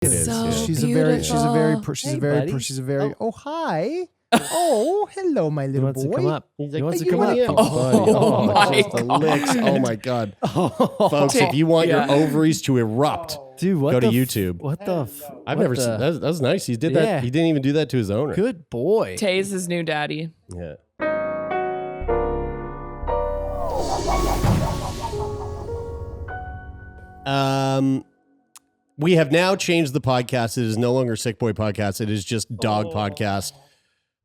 It is. So She's beautiful. a very. Oh, hi. Oh, hello, my little boy. He wants to come up. He's He like, wants to "What come do you up. want?" Oh, my just the licks. Oh my God. Folks, if you want your ovaries to erupt, Dude, what go to the YouTube. What the? I've never seen that. That was nice. He did that. Yeah. He didn't even do that to his owner. Good boy. Tay's his new daddy. Yeah. We have now changed the podcast. It is no longer Sick Boy Podcast. It is just Dog Podcast.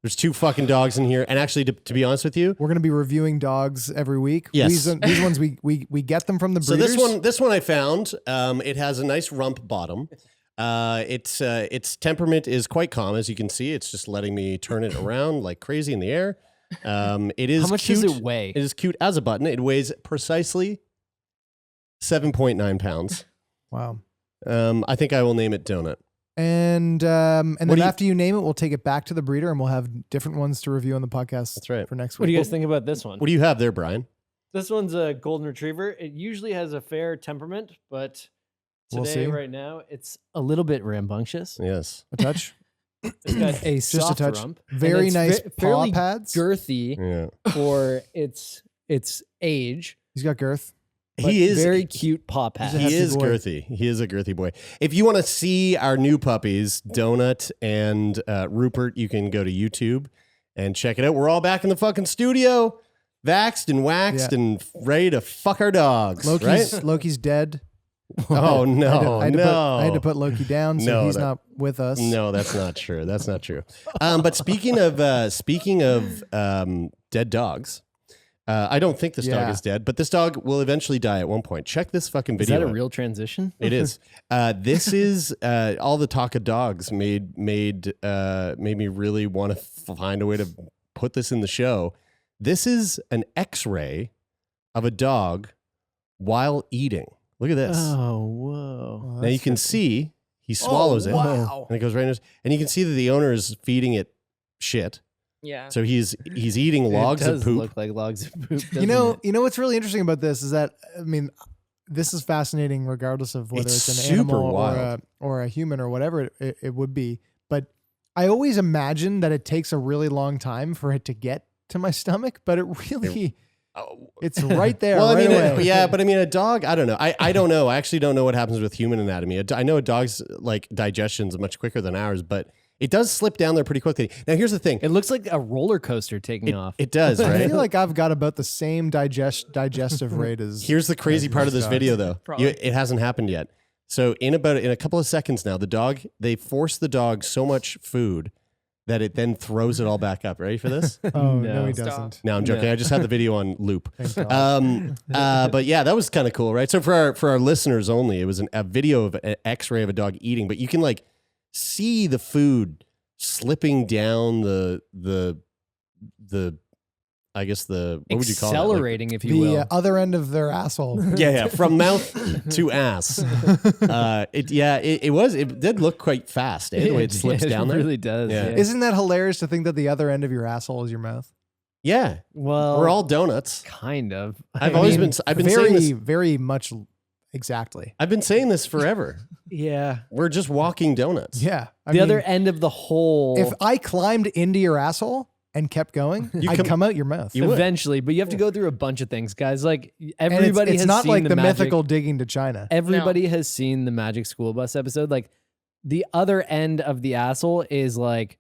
There's 2 fucking dogs in here. And actually, to be honest with you, We're going to be reviewing dogs every week. Yes. These ones we get them from the so breeders. this one I found. It has a nice rump bottom. Its temperament is quite calm, as you can see. It's just letting me turn it around like crazy in the air. It is How much cute. does it weigh? It is cute as a button. It weighs precisely 7.9 pounds. Wow. I think I will name it Donut. And then do you- after you name it, we'll take it back to the breeder and we'll have different ones to review on the podcast. That's right. For next week. What do you guys think about this one? What do you have there, Brian? This one's a golden retriever. It usually has a fair temperament, but We'll today, see. right now, it's a little bit rambunctious. Yes. A touch? It's got a Just a soft touch. rump. Very and it's nice paw fairly pads. girthy Yeah. for its age. He's got girth. But He is very cute paw pads. a He hefty is boy. girthy. He is a girthy boy. If you want to see our new puppies, Donut and Rupert, you can go to YouTube and check it out. We're all back in the fucking studio, vaxxed and waxed and ready to fuck our dogs. right? Loki's dead. Oh no, I had no! I had to put Loki down, so No, he's that- not with us. No, that's not true. That's not true. But speaking of dead dogs, I don't think this dog Yeah. is dead, but this dog will eventually die at one point. Check this fucking Is video. that a out. real transition? It is. This is all the talk of dogs made me really want to find a way to put this in the show. This is an X-ray of a dog while eating. Look at this. Oh, whoa. Now you can see he swallows it, wow. and it goes right in his, and you can see that the owner is feeding it shit. Yeah. So he's eating logs it does of poop. look like logs of poop. You know what's really interesting about this is that, I mean, this is fascinating regardless of whether It's it's, an super animal wild. or a human or whatever it would be. But I always imagine that it takes a really long time for it to get to my stomach, but it really, it's right there. Well, right I mean, away. yeah, but I mean, a dog, I don't know. I don't know. I actually don't know what happens with human anatomy. I know a dog's like digestion's much quicker than ours, but it does slip down there pretty quickly. Now, here's the thing. It looks like a roller coaster taking off. It does, I right? feel like I've got about the same digestive rate as. Here's the crazy part of this dogs. video, though. Probably. It hasn't happened yet. So in a couple of seconds now, they force the dog so much food that it then throws it all back up. Ready for this? Oh, No. no, he Stop. doesn't. No, I'm joking. No. I just had the video on loop. Thank God. But yeah, that was kind of cool, right? So for our listeners only, it was a video of an X-ray of a dog eating, but you can like see the food slipping down the I guess what would you call it? Like, Accelerating, if you The will. other end of their asshole. yeah, from mouth to ass. It did look quite fast, eh? The way it slips down It there. really does. Yeah. Yeah. Isn't that hilarious to think that the other end of your asshole is your mouth? Yeah, Well, we're all donuts. kind of. I've I always mean, been. I've been very, saying this. very much exactly. I've been saying this forever. Yeah. We're just walking donuts. Yeah. I The mean, other end of the hole. if I climbed into your asshole and kept going, I'd come out your mouth. You would. Eventually, but you have to go through a bunch of things, guys. Like And everybody it's has not seen like the magic, mythical digging to China. Everybody has seen the Magic School Bus episode. Like the other end of the asshole is like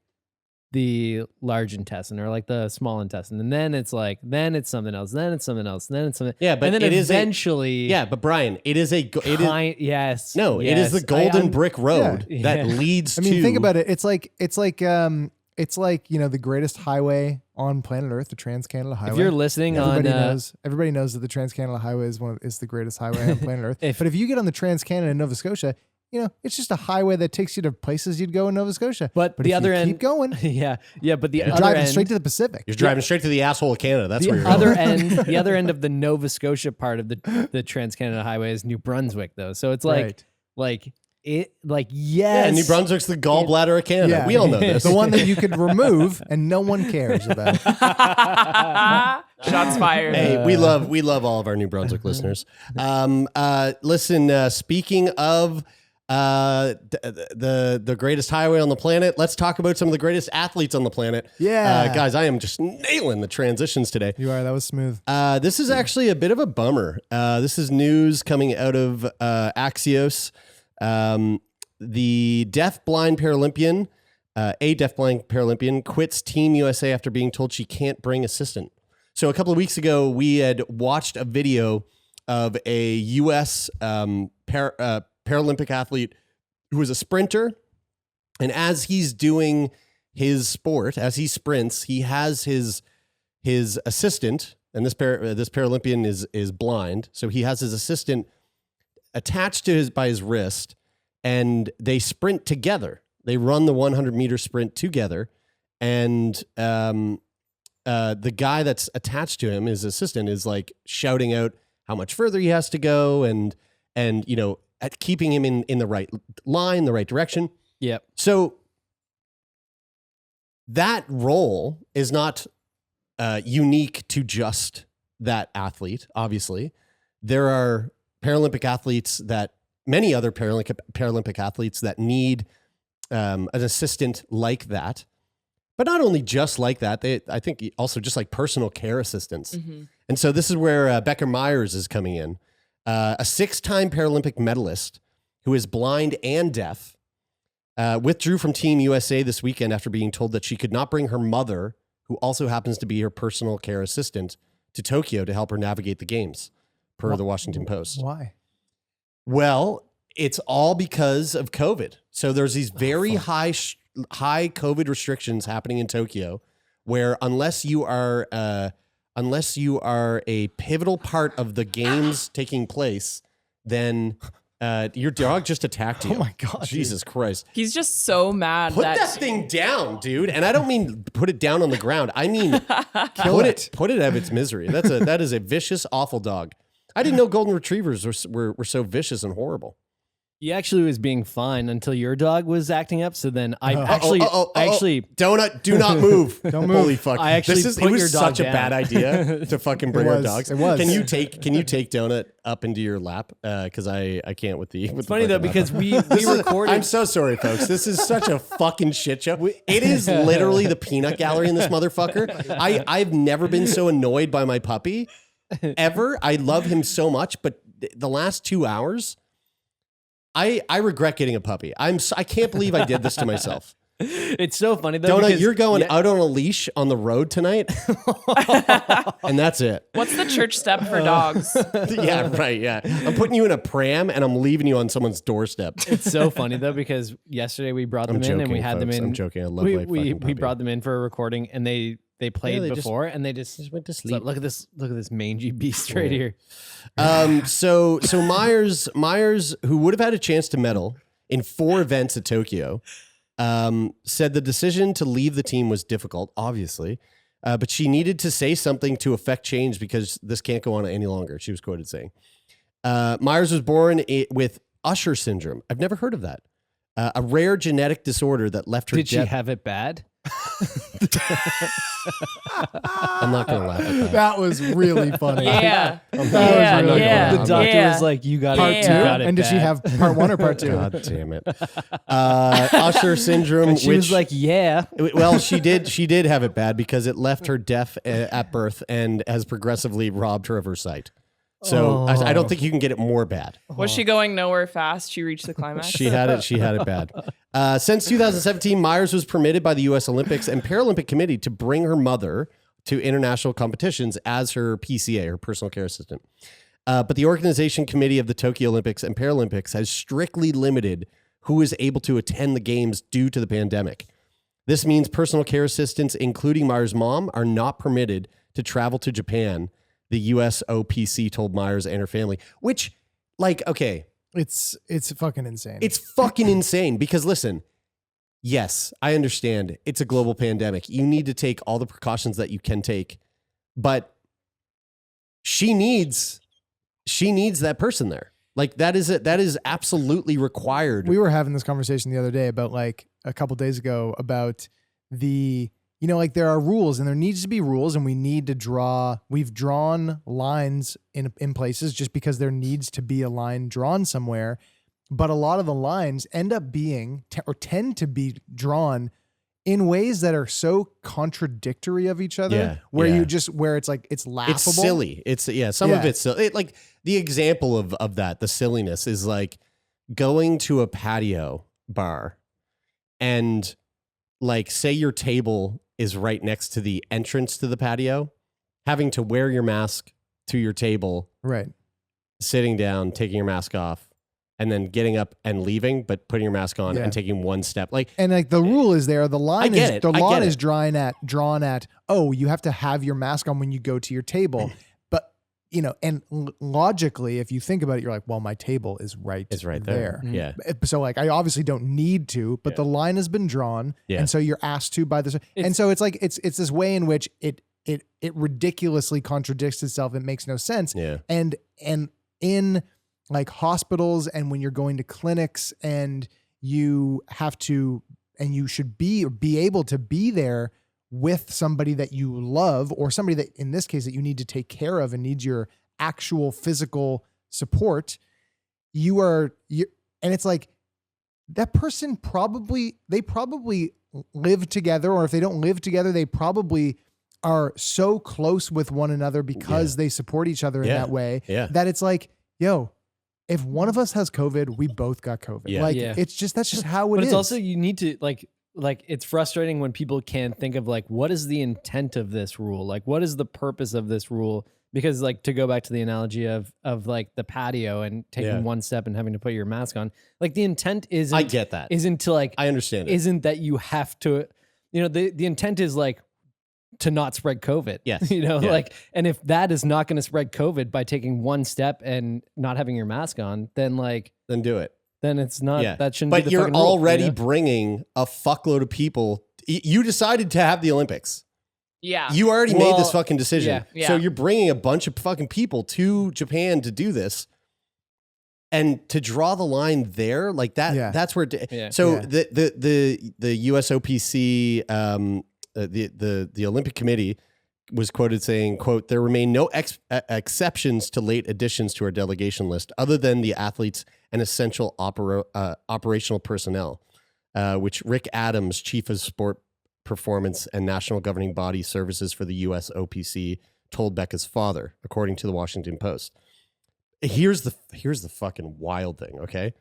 the large intestine or like the small intestine, and then it's something else, then it's something else, then it's something. Yeah, but and then it is eventually, Yeah, but Brian, it is it is yes, no, it is the golden brick road Yeah. that leads I mean, to. think about it. It's like the greatest highway on planet Earth, the Trans-Canada Highway. If you're listening everybody knows that the Trans-Canada Highway is the greatest highway on planet Earth. If- But if you get on the Trans-Canada in Nova Scotia, it's just a highway that takes you to places you'd go in Nova Scotia. But the if other you end, keep going, yeah, but the you're other driving end, straight to the Pacific. you're driving straight to the asshole of Canada. That's where the you're other going. end, the other end of the Nova Scotia part of the Trans-Canada Highway is New Brunswick, though. So it's Right. yes, Yeah, New Brunswick's the gallbladder of Canada. Yeah. We all know this. The one that you could remove and no one cares about. Shots fired. Hey, we love all of our New Brunswick listeners. Listen, speaking of The greatest highway on the planet. Let's talk about some of the greatest athletes on the planet. Yeah. Guys, I am just nailing the transitions today. You are. That was smooth. This is actually a bit of a bummer. This is news coming out of Axios. The deaf-blind Paralympian, a deaf-blind Paralympian quits Team USA after being told she can't bring assistant. So a couple of weeks ago, we had watched a video of a U.S. Paralympic athlete who was a sprinter. And as he's doing his sport, as he sprints, he has his assistant, and this Paralympian is blind. So he has his assistant attached to by his wrist, and they sprint together. They run the 100-meter sprint together. And the guy that's attached to him, his assistant, is like shouting out how much further he has to go and you know, at keeping him in the right line, the right direction. Yep. So that role is not unique to just that athlete. Obviously, there are Paralympic athletes many other Paralympic athletes that need an assistant like that. But not only just like that, I think also just like personal care assistants. Mm-hmm. And so this is where Becca Myers is coming in. A 6-time Paralympic medalist who is blind and deaf withdrew from Team USA this weekend after being told that she could not bring her mother, who also happens to be her personal care assistant, to Tokyo to help her navigate the games, per the Washington Post. Why? Well, it's all because of COVID. So there's these very high COVID restrictions happening in Tokyo, where unless you are a pivotal part of the games taking place, then your dog just attacked you. Oh my God. Jesus Christ. He's just so mad. Put that thing down, dude. And I don't mean put it down on the ground. I mean put it out of its misery. That is a vicious, awful dog. I didn't know golden retrievers were so vicious and horrible. He actually was being fine until your dog was acting up. So then I actually Donut, do not move. Don't move. Holy fuck! I actually it put was your dog such down. a bad idea to fucking bring our dogs. It was. Can you take Donut up into your lap? Because I can't with the. It's funny though because we recorded. I'm so sorry, folks. This is such a fucking shit show. It is literally the peanut gallery in this motherfucker. I've never been so annoyed by my puppy ever. I love him so much, but the last 2 hours. I regret getting a puppy. I can't believe I did this to myself. It's so funny though. Donut, you're going out on a leash on the road tonight, and that's it. What's the church step for dogs? Yeah, right. Yeah, I'm putting you in a pram and I'm leaving you on someone's doorstep. It's so funny though because yesterday we brought them in and we had them in. I'm joking. I love we brought them in for a recording and they played before and they just went to sleep. Look at this mangy beast right here. So Myers, who would have had a chance to medal in 4 events at Tokyo, said the decision to leave the team was difficult, obviously, but she needed to say something to affect change because this can't go on any longer. She was quoted saying, Myers was born with Usher syndrome. I've never heard of that. A rare genetic disorder that left her Did she have it bad? I'm not going to laugh at that. That was really funny. Yeah. The doctor was like, you got Part it. two? You got it And did she bad. have part 1 or part 2? God damn it. Usher syndrome. And she was like, yeah. Well, she did have it bad because it left her deaf at birth and has progressively robbed her of her sight. So I don't think you can get it more bad. Was she going nowhere fast? She reached the climax. She had it bad. Since 2017, Myers was permitted by the U.S. Olympics and Paralympic Committee to bring her mother to international competitions as her PCA, her personal care assistant. But the organization committee of the Tokyo Olympics and Paralympics has strictly limited who is able to attend the games due to the pandemic. This means personal care assistants, including Myers' mom, are not permitted to travel to Japan, the USOPC told Myers and her family, which, like, okay. It's fucking insane. It's fucking insane because, listen, yes, I understand it's a global pandemic. You need to take all the precautions that you can take, but she needs that person there. Like that is absolutely required. We were having this conversation the other day about like a couple days ago about the, you know, like there are rules and there needs to be rules and we've drawn lines in places just because there needs to be a line drawn somewhere. but a lot of the lines end up being or tend to be drawn in ways that are so contradictory of each other, where it's like, it's laughable. It's silly. Some of it's silly. Like the example of that, the silliness is like going to a patio bar and like, say your table is right next to the entrance to the patio, having to wear your mask to your table, right? Sitting down, taking your mask off, and then getting up and leaving, but putting your mask on and taking one step. Like, and like the rule is there, the line is drawn at, oh, you have to have your mask on when you go to your table. But, you know, and logically, if you think about it, you're like, well, my table is right there. Mm-hmm. Yeah. So like, I obviously don't need to, but the line has been drawn. Yeah. And so you're asked to by this. And so it's like, it's this way in which it ridiculously contradicts itself. It makes no sense. Yeah. And in like hospitals, and when you're going to clinics, and you have to, and you should be able to be there with somebody that you love, or somebody that, in this case, that you need to take care of and needs your actual physical support, and it's like, that person they probably live together, or if they don't live together, they probably are so close with one another because they support each other in that way, that it's like, yo, if one of us has COVID, we both got COVID. That's just how it is. But it's also, you need to like it's frustrating when people can't think of like, what is the intent of this rule? Like, what is the purpose of this rule? Because like, to go back to the analogy of like the patio and taking one step and having to put your mask on, like the intent isn't, I get that. Isn't to like, I understand it. Isn't that you have to, you know, the intent is like, to not spread COVID. Yes. You know, like, and if that is not going to spread COVID by taking one step and not having your mask on, then do it. Then it's not, that shouldn't be But the you're fucking rule, already you know? bringing a fuckload of people. You decided to have the Olympics. Yeah. You already made this fucking decision. Yeah. So you're bringing a bunch of fucking people to Japan to do this. And to draw the line there, like that, that's where. So the USOPC, the Olympic Committee was quoted saying, quote, "There remain no exceptions to late additions to our delegation list other than the athletes and essential operational personnel," which Rick Adams, chief of sport performance and national governing body services for the USOPC, told Becca's father, according to the Washington Post. Here's the fucking wild thing, okay?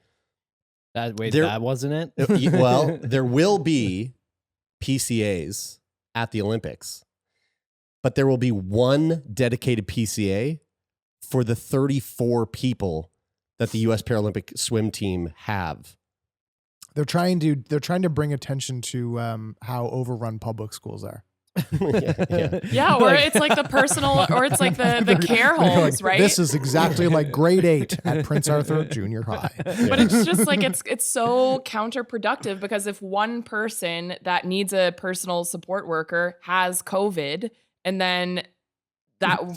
That wasn't it? Well, there will be PCAs at the Olympics, but there will be one dedicated PCA for the 34 people that the U.S. Paralympic swim team have. They're trying to bring attention to how overrun public schools are. Yeah, or it's like the personal, or it's like the care homes, right? This is exactly like grade 8 at Prince Arthur Junior High. But it's just like, it's so counterproductive, because if one person that needs a personal support worker has COVID, and then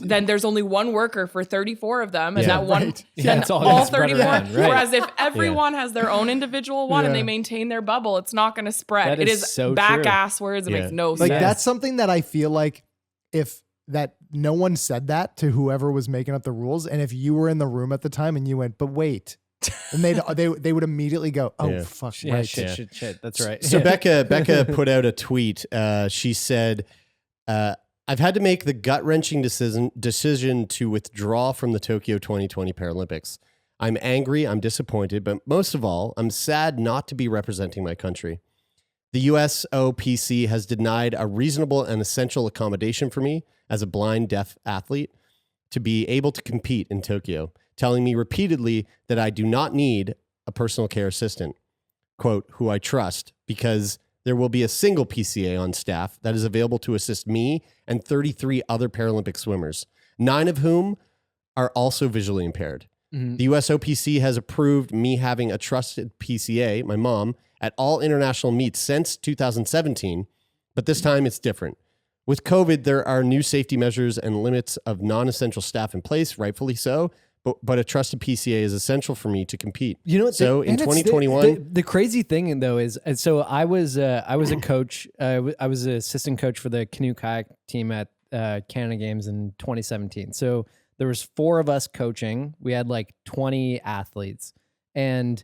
there's only one worker for 34 of them, and then all 34. Right. Whereas if everyone has their own individual one and they maintain their bubble, it's not going to spread. It is so back-ass words. It makes no like sense. That's something that I feel like if that no one said that to whoever was making up the rules, and if you were in the room at the time and you went, but wait, and they would immediately go, oh fuck, right, shit. That's right. So Becca put out a tweet. She said, "I've had to make the gut-wrenching decision to withdraw from the Tokyo 2020 Paralympics. I'm angry, I'm disappointed, but most of all, I'm sad not to be representing my country. The USOPC has denied a reasonable and essential accommodation for me as a blind deaf athlete to be able to compete in Tokyo, telling me repeatedly that I do not need a personal care assistant, quote, who I trust, because there will be a single PCA on staff that is available to assist me and 33 other Paralympic swimmers, 9 of whom are also visually impaired. Mm-hmm. The USOPC has approved me having a trusted PCA, my mom, at all international meets since 2017, but this time it's different. With COVID, there are new safety measures and limits of non-essential staff in place, rightfully so, but a trusted PCA is essential for me to compete. You know, so in 2021, the crazy thing though is, so I was a coach. I was an assistant coach for the canoe kayak team at Canada Games in 2017. So there was 4 of us coaching. We had like 20 athletes, and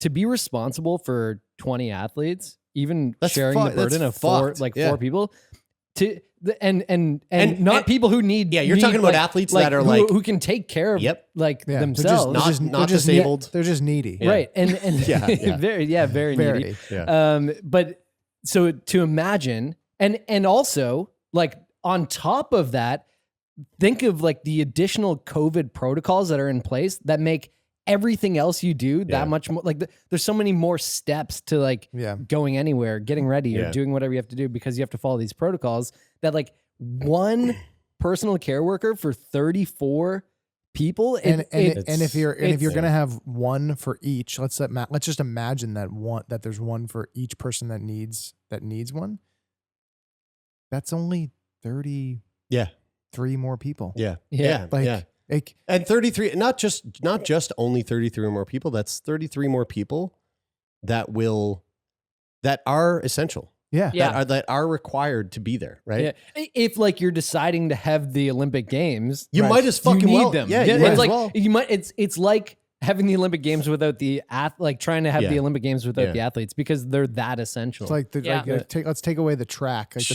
to be responsible for 20 athletes, even That's sharing the burden of four people, and not people who need. Yeah, you're talking about athletes that are who can take care of themselves. Not disabled. They're just needy, right? And Yeah. very needy. Yeah. But so to imagine, and also like on top of that, think of like the additional COVID protocols that are in place that make everything else you do that much more. Like there's so many more steps to like going anywhere, getting ready, or doing whatever you have to do because you have to follow these protocols. That like one personal care worker for 34 people, and if you're gonna have one for each, let's just imagine that there's one for each person that needs one. That's only 30. Yeah. 3 more people. Yeah. And 33, not just only 33 more people, that's 33 more people that are essential. Yeah. That are required to be there, right? Yeah. If like you're deciding to have the Olympic Games, You might as fucking need well. them. Yeah, you it's might as like well. you might. It's like having the Olympic Games without the trying to have the Olympic Games without the athletes because they're that essential. It's like let's take away the track. Like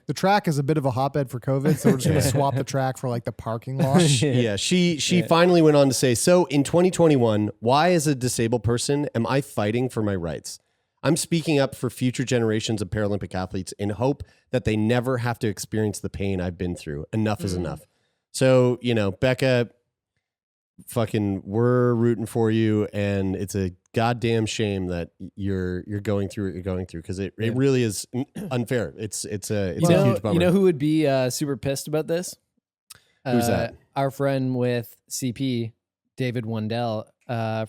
the track is a bit of a hotbed for COVID, so we're just gonna swap the track for like the parking lot. She finally went on to say, so in 2021, why as a disabled person am I fighting for my rights? I'm speaking up for future generations of Paralympic athletes in hope that they never have to experience the pain I've been through. Enough is enough. So, Becca, fucking, we're rooting for you, and it's a goddamn shame that you're going through what you're going through because it really is unfair. It's a huge bummer. You know who would be super pissed about this? Who's that? Our friend with CP, David Wendell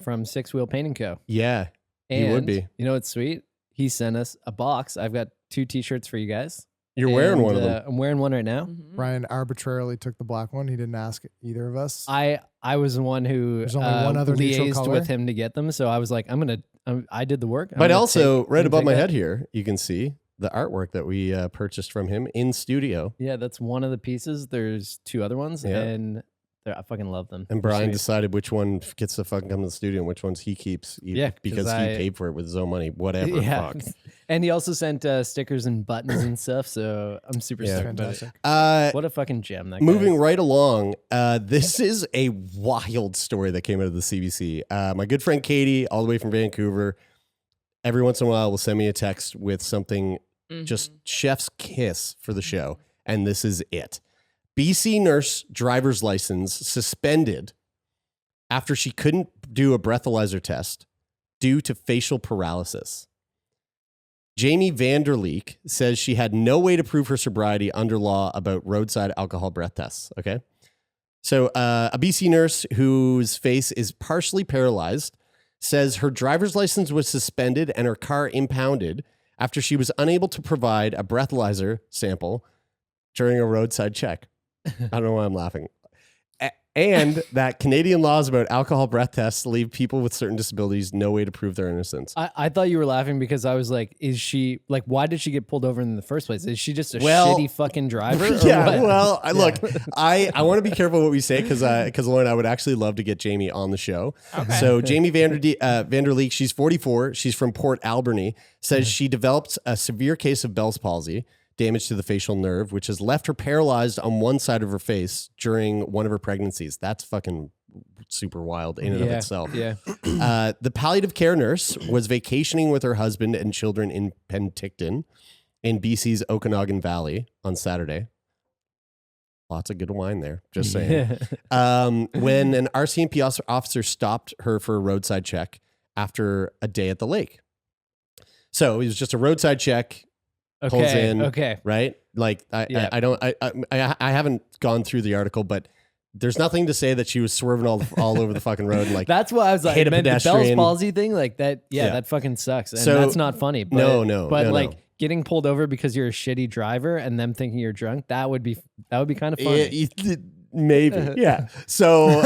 from Six Wheel Painting Co. Yeah, and he would be. You know what's sweet? He sent us a box. I've got 2 t-shirts for you guys. You're wearing one of them. I'm wearing one right now. Brian arbitrarily took the black one. He didn't ask either of us. I was the one who There's only one other neutral liaised color? with him to get them, so I was like, I did the work. But also, right above my head here, you can see the artwork that we purchased from him in studio. Yeah, that's one of the pieces. There's 2 other ones, and I fucking love them. And Brian decided which one gets to fucking come to the studio and which ones he keeps. Because he paid for it with his own money. Whatever. Yeah. Fuck. And he also sent stickers and buttons and stuff. So I'm super stoked about it. What a fucking gem that guy Moving is. right along, this is a wild story that came out of the CBC. My good friend Katie, all the way from Vancouver, every once in a while will send me a text with something just chef's kiss for the show. And this is it. BC nurse driver's license suspended after she couldn't do a breathalyzer test due to facial paralysis. Jamie Vanderleek says she had no way to prove her sobriety under law about roadside alcohol breath tests. Okay. So a BC nurse whose face is partially paralyzed says her driver's license was suspended and her car impounded after she was unable to provide a breathalyzer sample during a roadside check. I don't know why I'm laughing. And that Canadian laws about alcohol breath tests leave people with certain disabilities no way to prove their innocence. I thought you were laughing because I was like, is she like, why did she get pulled over in the first place? Is she just a shitty fucking driver? Yeah, well, look, I want to be careful what we say because Lauren, I would actually love to get Jamie on the show. Okay. So Jamie Vanderleek, she's 44. She's from Port Alberni, says she developed a severe case of Bell's palsy, damage to the facial nerve, which has left her paralyzed on one side of her face during one of her pregnancies. That's fucking super wild in and of itself. Yeah. The palliative care nurse was vacationing with her husband and children in Penticton in BC's Okanagan Valley on Saturday. Lots of good wine there, just saying. When an RCMP officer stopped her for a roadside check after a day at the lake. So it was just a roadside check. Pulls in, right? Like I haven't gone through the article, but there's nothing to say that she was swerving all over the fucking road and like that's why I was like, hit a man, the pedestrian. Bell's palsy thing, like that, that fucking sucks, and that's not funny. But, no. Getting pulled over because you're a shitty driver and them thinking you're drunk, that would be kind of funny. Maybe, yeah. So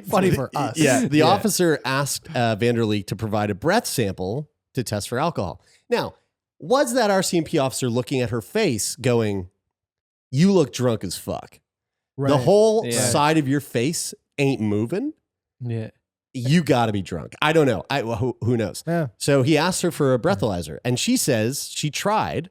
funny for us. Yeah, the officer asked Vanderleek to provide a breath sample to test for alcohol. Now, was that RCMP officer looking at her face going, you look drunk as fuck? Right. The whole side of your face ain't moving. Yeah. You got to be drunk. I don't know. Who knows? Yeah. So he asked her for a breathalyzer, and she says she tried,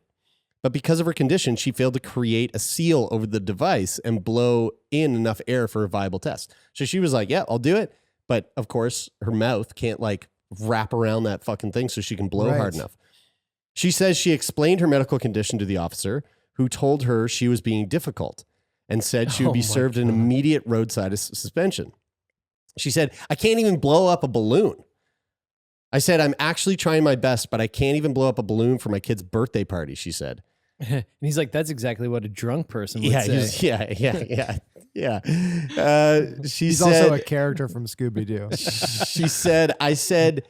but because of her condition, she failed to create a seal over the device and blow in enough air for a viable test. So she was like, yeah, I'll do it. But of course, her mouth can't like wrap around that fucking thing so she can blow hard enough. She says she explained her medical condition to the officer, who told her she was being difficult and said she would be served an immediate roadside suspension. She said, I can't even blow up a balloon. I said, I'm actually trying my best, but I can't even blow up a balloon for my kid's birthday party, she said. And he's like, that's exactly what a drunk person would say. Yeah. He's also a character from Scooby-Doo. She said, I said,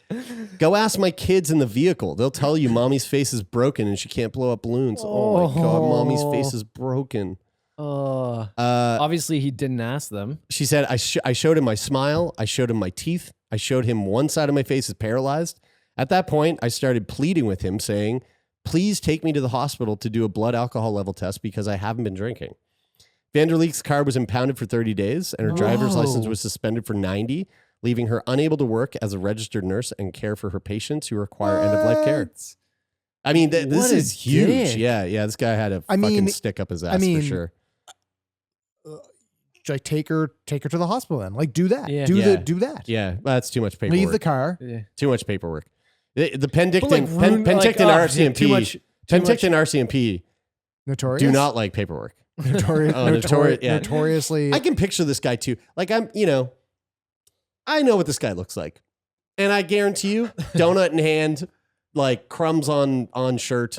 go ask my kids in the vehicle. They'll tell you mommy's face is broken and she can't blow up balloons. Oh my God, mommy's face is broken. Obviously, he didn't ask them. She said, I showed him my smile. I showed him my teeth. I showed him one side of my face is paralyzed. At that point, I started pleading with him, saying, please take me to the hospital to do a blood alcohol level test because I haven't been drinking. Vanderleek's car was impounded for 30 days and her driver's license was suspended for 90, leaving her unable to work as a registered nurse and care for her patients who require end-of-life care. I mean, this is huge. Dick. Yeah, this guy had a fucking stick up his ass for sure. Like take her to the hospital then. Like do that. Yeah. Do that. Yeah, that's too much paperwork. Leave the car. Yeah. Too much paperwork. The Penticton, But, like, Penticton RCMP, too much- Penticton RCMP Notorious. do not like paperwork. Notoriously. I can picture this guy too. Like I know what this guy looks like, and I guarantee you, donut in hand, like crumbs on shirt,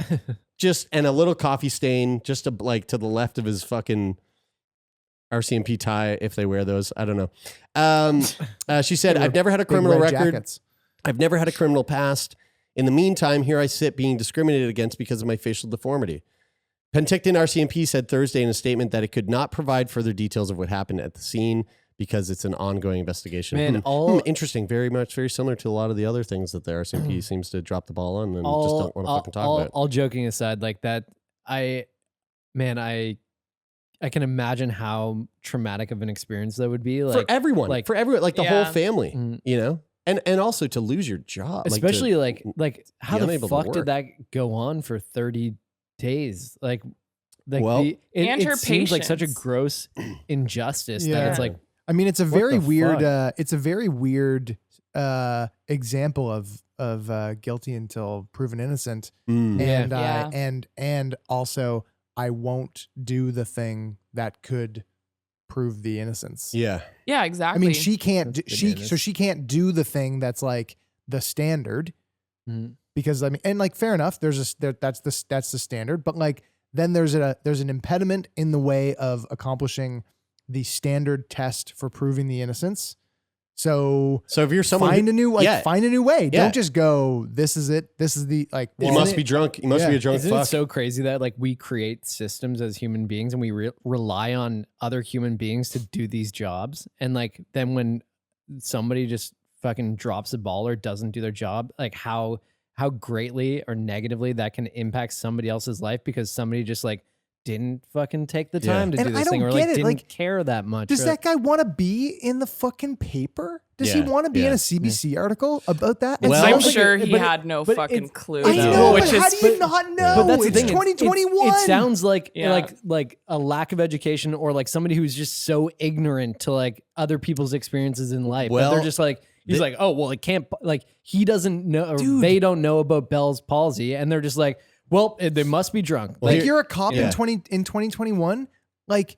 just and a little coffee stain, just to the left of his fucking RCMP tie, if they wear those. I don't know. She said, I've never had a criminal record. Jackets. I've never had a criminal past. In the meantime, here I sit being discriminated against because of my facial deformity. Penticton RCMP said Thursday in a statement that it could not provide further details of what happened at the scene because it's an ongoing investigation. Man, interesting. Very similar to a lot of the other things that the RCMP seems to drop the ball on and just don't want to fucking talk about. All joking aside, like that, I can imagine how traumatic of an experience that would be. Like for everyone, like the whole family, you know? And also to lose your job. Especially like how the unable to fuck work. did that go on for 30 days? Like and it her seems like such a patience. gross injustice that it's like, I mean, it's a What very the weird. fuck? It's a very weird example of guilty until proven innocent, and also I won't do the thing that could prove the innocence. Yeah. Yeah, exactly. I mean, she can't. That's She bananas. she can't do the thing that's like the standard mm, because I mean, and like fair enough. That's the standard, but like then there's an impediment in the way of accomplishing the standard test for proving the innocence. So if you're someone find a new way. Yeah. Don't just go, this is it. This is the like. you well, must be drunk. You must be a drunk isn't fuck. it so crazy that like we create systems as human beings and we rely on other human beings to do these jobs, and like then when somebody just fucking drops a ball or doesn't do their job, like how greatly or negatively that can impact somebody else's life because somebody just like didn't fucking take the time to And do I this thing don't or get like it. didn't Like, care that much. Does or, that guy want to be in the fucking paper? Does he Yeah, want to be in yeah, a CBC article about that? Well- I'm sounds like sure it- he but had no but fucking it's- clue. I though, know, which but is how do you not know? But that's the It's thing. 2021. It sounds like Yeah. like a lack of education or like somebody who's just so ignorant to like other people's experiences in life. Well, But they're just like he's like, oh well, it can't like he doesn't know or Dude. they don't know about Bell's palsy, and they're just like, well, they must be drunk. Well, Like here- you're a cop yeah. in 2021. Like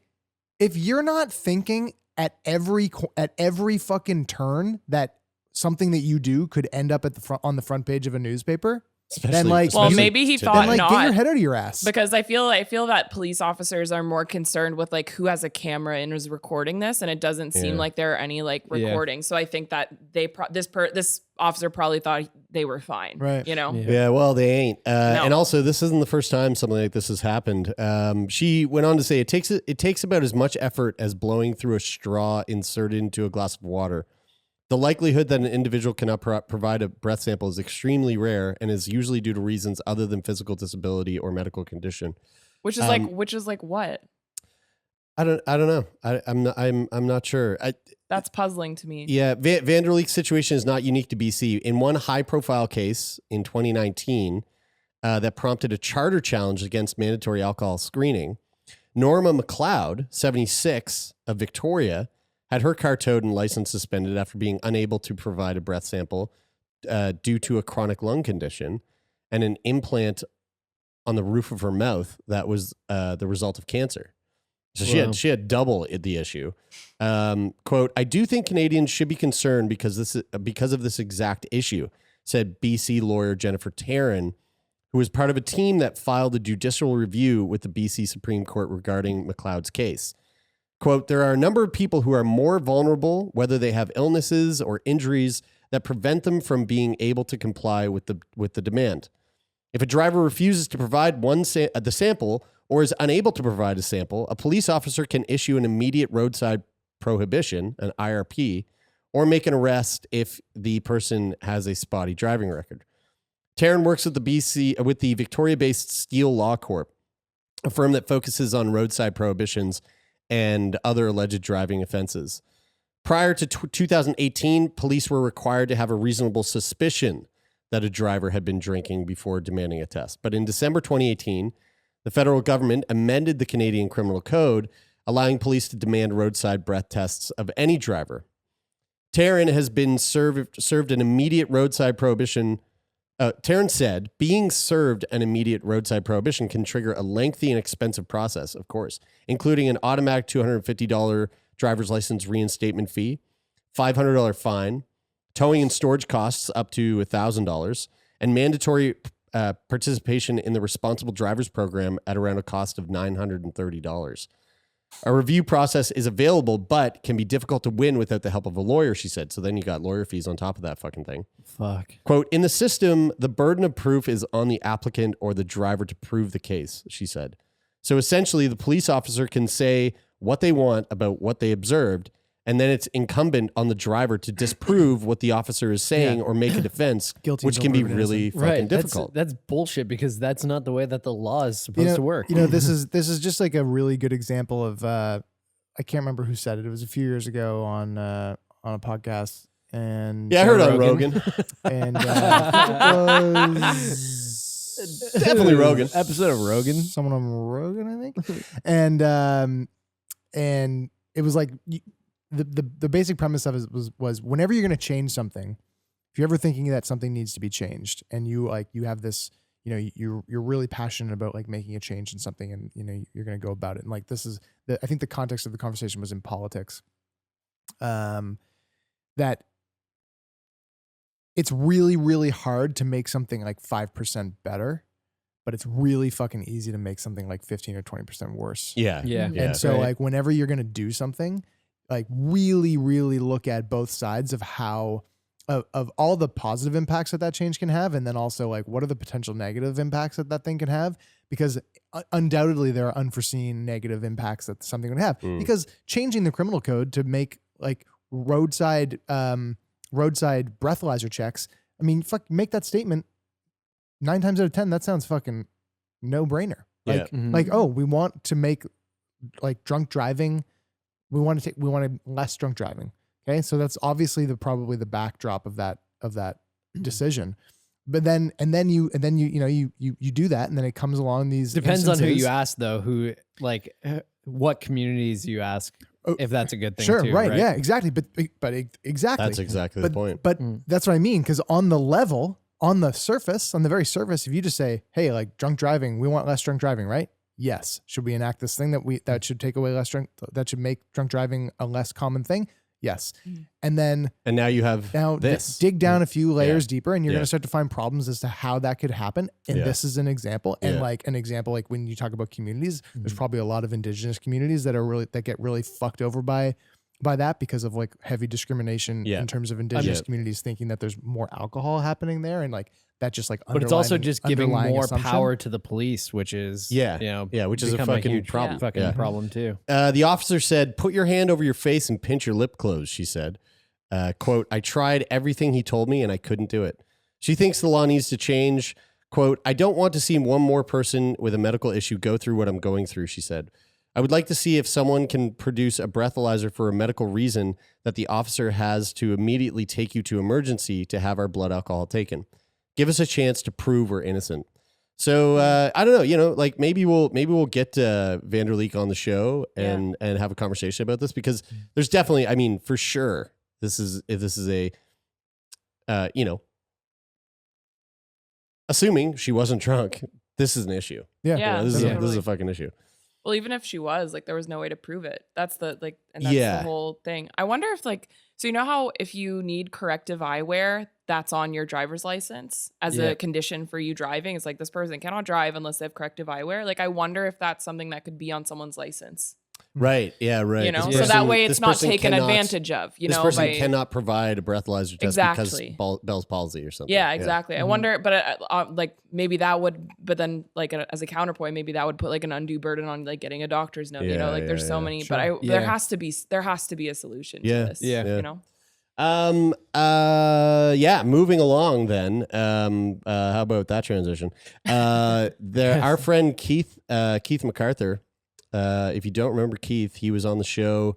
if you're not thinking at every fucking turn that something that you do could end up at the front on the front page of a newspaper, then like Well, especially maybe he today. thought then like not. get your head out of your ass. Because I feel that police officers are more concerned with like who has a camera and is recording this, and it doesn't seem Yeah. like there are any like Yeah. recordings. So I think that this officer probably thought they were fine, Right. You know, Yeah, well, they ain't. No. And also, this isn't the first time something like this has happened. She went on to say, it takes about as much effort as blowing through a straw inserted into a glass of water. The likelihood that an individual cannot provide a breath sample is extremely rare and is usually due to reasons other than physical disability or medical condition. which is like what? I don't know. I'm not sure. That's puzzling to me. Yeah, Vanderleek's situation is not unique to BC. In one high-profile case in 2019 that prompted a charter challenge against mandatory alcohol screening, Norma McLeod, 76, of Victoria, had her car towed and license suspended after being unable to provide a breath sample due to a chronic lung condition and an implant on the roof of her mouth that was the result of cancer. So she had double the issue. Quote, I do think Canadians should be concerned because of this exact issue, said BC lawyer Jennifer Tarrant, who was part of a team that filed a judicial review with the BC Supreme Court regarding McLeod's case. Quote, there are a number of people who are more vulnerable, whether they have illnesses or injuries that prevent them from being able to comply with the demand. If a driver refuses to provide the sample or is unable to provide a sample, a police officer can issue an immediate roadside prohibition, an IRP, or make an arrest if the person has a spotty driving record. Taryn works with the Victoria-based Steel Law Corp, a firm that focuses on roadside prohibitions and other alleged driving offenses. Prior to 2018, police were required to have a reasonable suspicion that a driver had been drinking before demanding a test. But in December 2018, the federal government amended the Canadian Criminal Code, allowing police to demand roadside breath tests of any driver. Taryn has been served an immediate roadside prohibition. Taryn said, being served an immediate roadside prohibition can trigger a lengthy and expensive process, of course, including an automatic $250 driver's license reinstatement fee, $500 fine, towing and storage costs up to $1,000, and mandatory participation in the Responsible Drivers Program at around a cost of $930. A review process is available, but can be difficult to win without the help of a lawyer, she said. So then you got lawyer fees on top of that fucking thing. Fuck. Quote, in the system, the burden of proof is on the applicant or the driver to prove the case, she said. So essentially, the police officer can say what they want about what they observed, and then it's incumbent on the driver to disprove what the officer is saying or make a defense, Guilty which until can be proven really innocent. fucking difficult. That's bullshit because that's not the way that the law is supposed to work. This is just like a really good example of I can't remember who said it. It was a few years ago on a podcast, and Yeah, I heard on Rogan. and it was Definitely Rogan. Episode of Rogan. someone on Rogan, I think, and it was like the basic premise of it was whenever you're going to change something, if you're ever thinking that something needs to be changed, and you have this, you're really passionate about like making a change in something, and you're going to go about it, and like this is I think the context of the conversation was in politics, that it's really, really hard to make something like 5% better, but it's really fucking easy to make something like 15 or 20% worse. Yeah. And so like whenever you're going to do something, like really, really look at both sides of how of all the positive impacts that change can have, and then also like what are the potential negative impacts that thing can have, because undoubtedly there are unforeseen negative impacts that something would have. Because changing the criminal code to make like roadside breathalyzer checks, I mean, make that statement 9 times out of 10, that sounds fucking no brainer. Like, we want to make like drunk driving. We want less drunk driving. Okay. So that's obviously probably the backdrop of that decision. But then you do that, and then it comes along these Depends on who instances. you ask though, what communities you ask, if that's a good thing. Sure. too, Right. Yeah, exactly. But exactly. That's exactly the point. But that's what I mean. Cause on the level, on the very surface, if you just say, hey, like drunk driving, we want less drunk driving, right? Yes. Should we enact this thing that should take away that should make drunk driving a less common thing? Yes. And now you have this. Dig down a few layers deeper, and you're going to start to find problems as to how that could happen. And this is an example. And like an example, like when you talk about communities, there's probably a lot of indigenous communities that get really fucked over by that because of like heavy discrimination in terms of indigenous communities thinking that there's more alcohol happening there, and like that just like but it's also just giving more assumption. Power to the police, which is which is a fucking huge problem. Problem too. The officer said, "Put your hand over your face and pinch your lip closed." She said, "Quote, I tried everything he told me and I couldn't do it." She thinks the law needs to change. Quote, "I don't want to see one more person with a medical issue go through what I'm going through," she said. I would like to see if someone can produce a breathalyzer for a medical reason that the officer has to immediately take you to emergency to have our blood alcohol taken. Give us a chance to prove we're innocent. So I don't know, you know, like maybe we'll get Vanderleek on the show and have a conversation about this, because there's definitely, I mean, for sure, this is a, you know, assuming she wasn't drunk, this is an issue. Yeah. Yeah, this totally. is a fucking issue. Well, even if she was, like, there was no way to prove it. That's the the whole thing. I wonder if, like, so you know how if you need corrective eyewear, that's on your driver's license as a condition for you driving. It's like, this person cannot drive unless they have corrective eyewear. Like, I wonder if that's something that could be on someone's license. Right. Yeah. Right. You know, This so that person- way this it's not person taken cannot- advantage of. You this know, person by, cannot provide a breathalyzer test Exactly. because Bell's palsy or something. Yeah, exactly. I wonder, but like maybe that would, but then like as a counterpoint, maybe that would put like an undue burden on like getting a doctor's note. You know, like there's so many, but there has to be a solution to this. Yeah. You know. Moving along then. How about that transition? Our friend Keith MacArthur. If you don't remember Keith, he was on the show.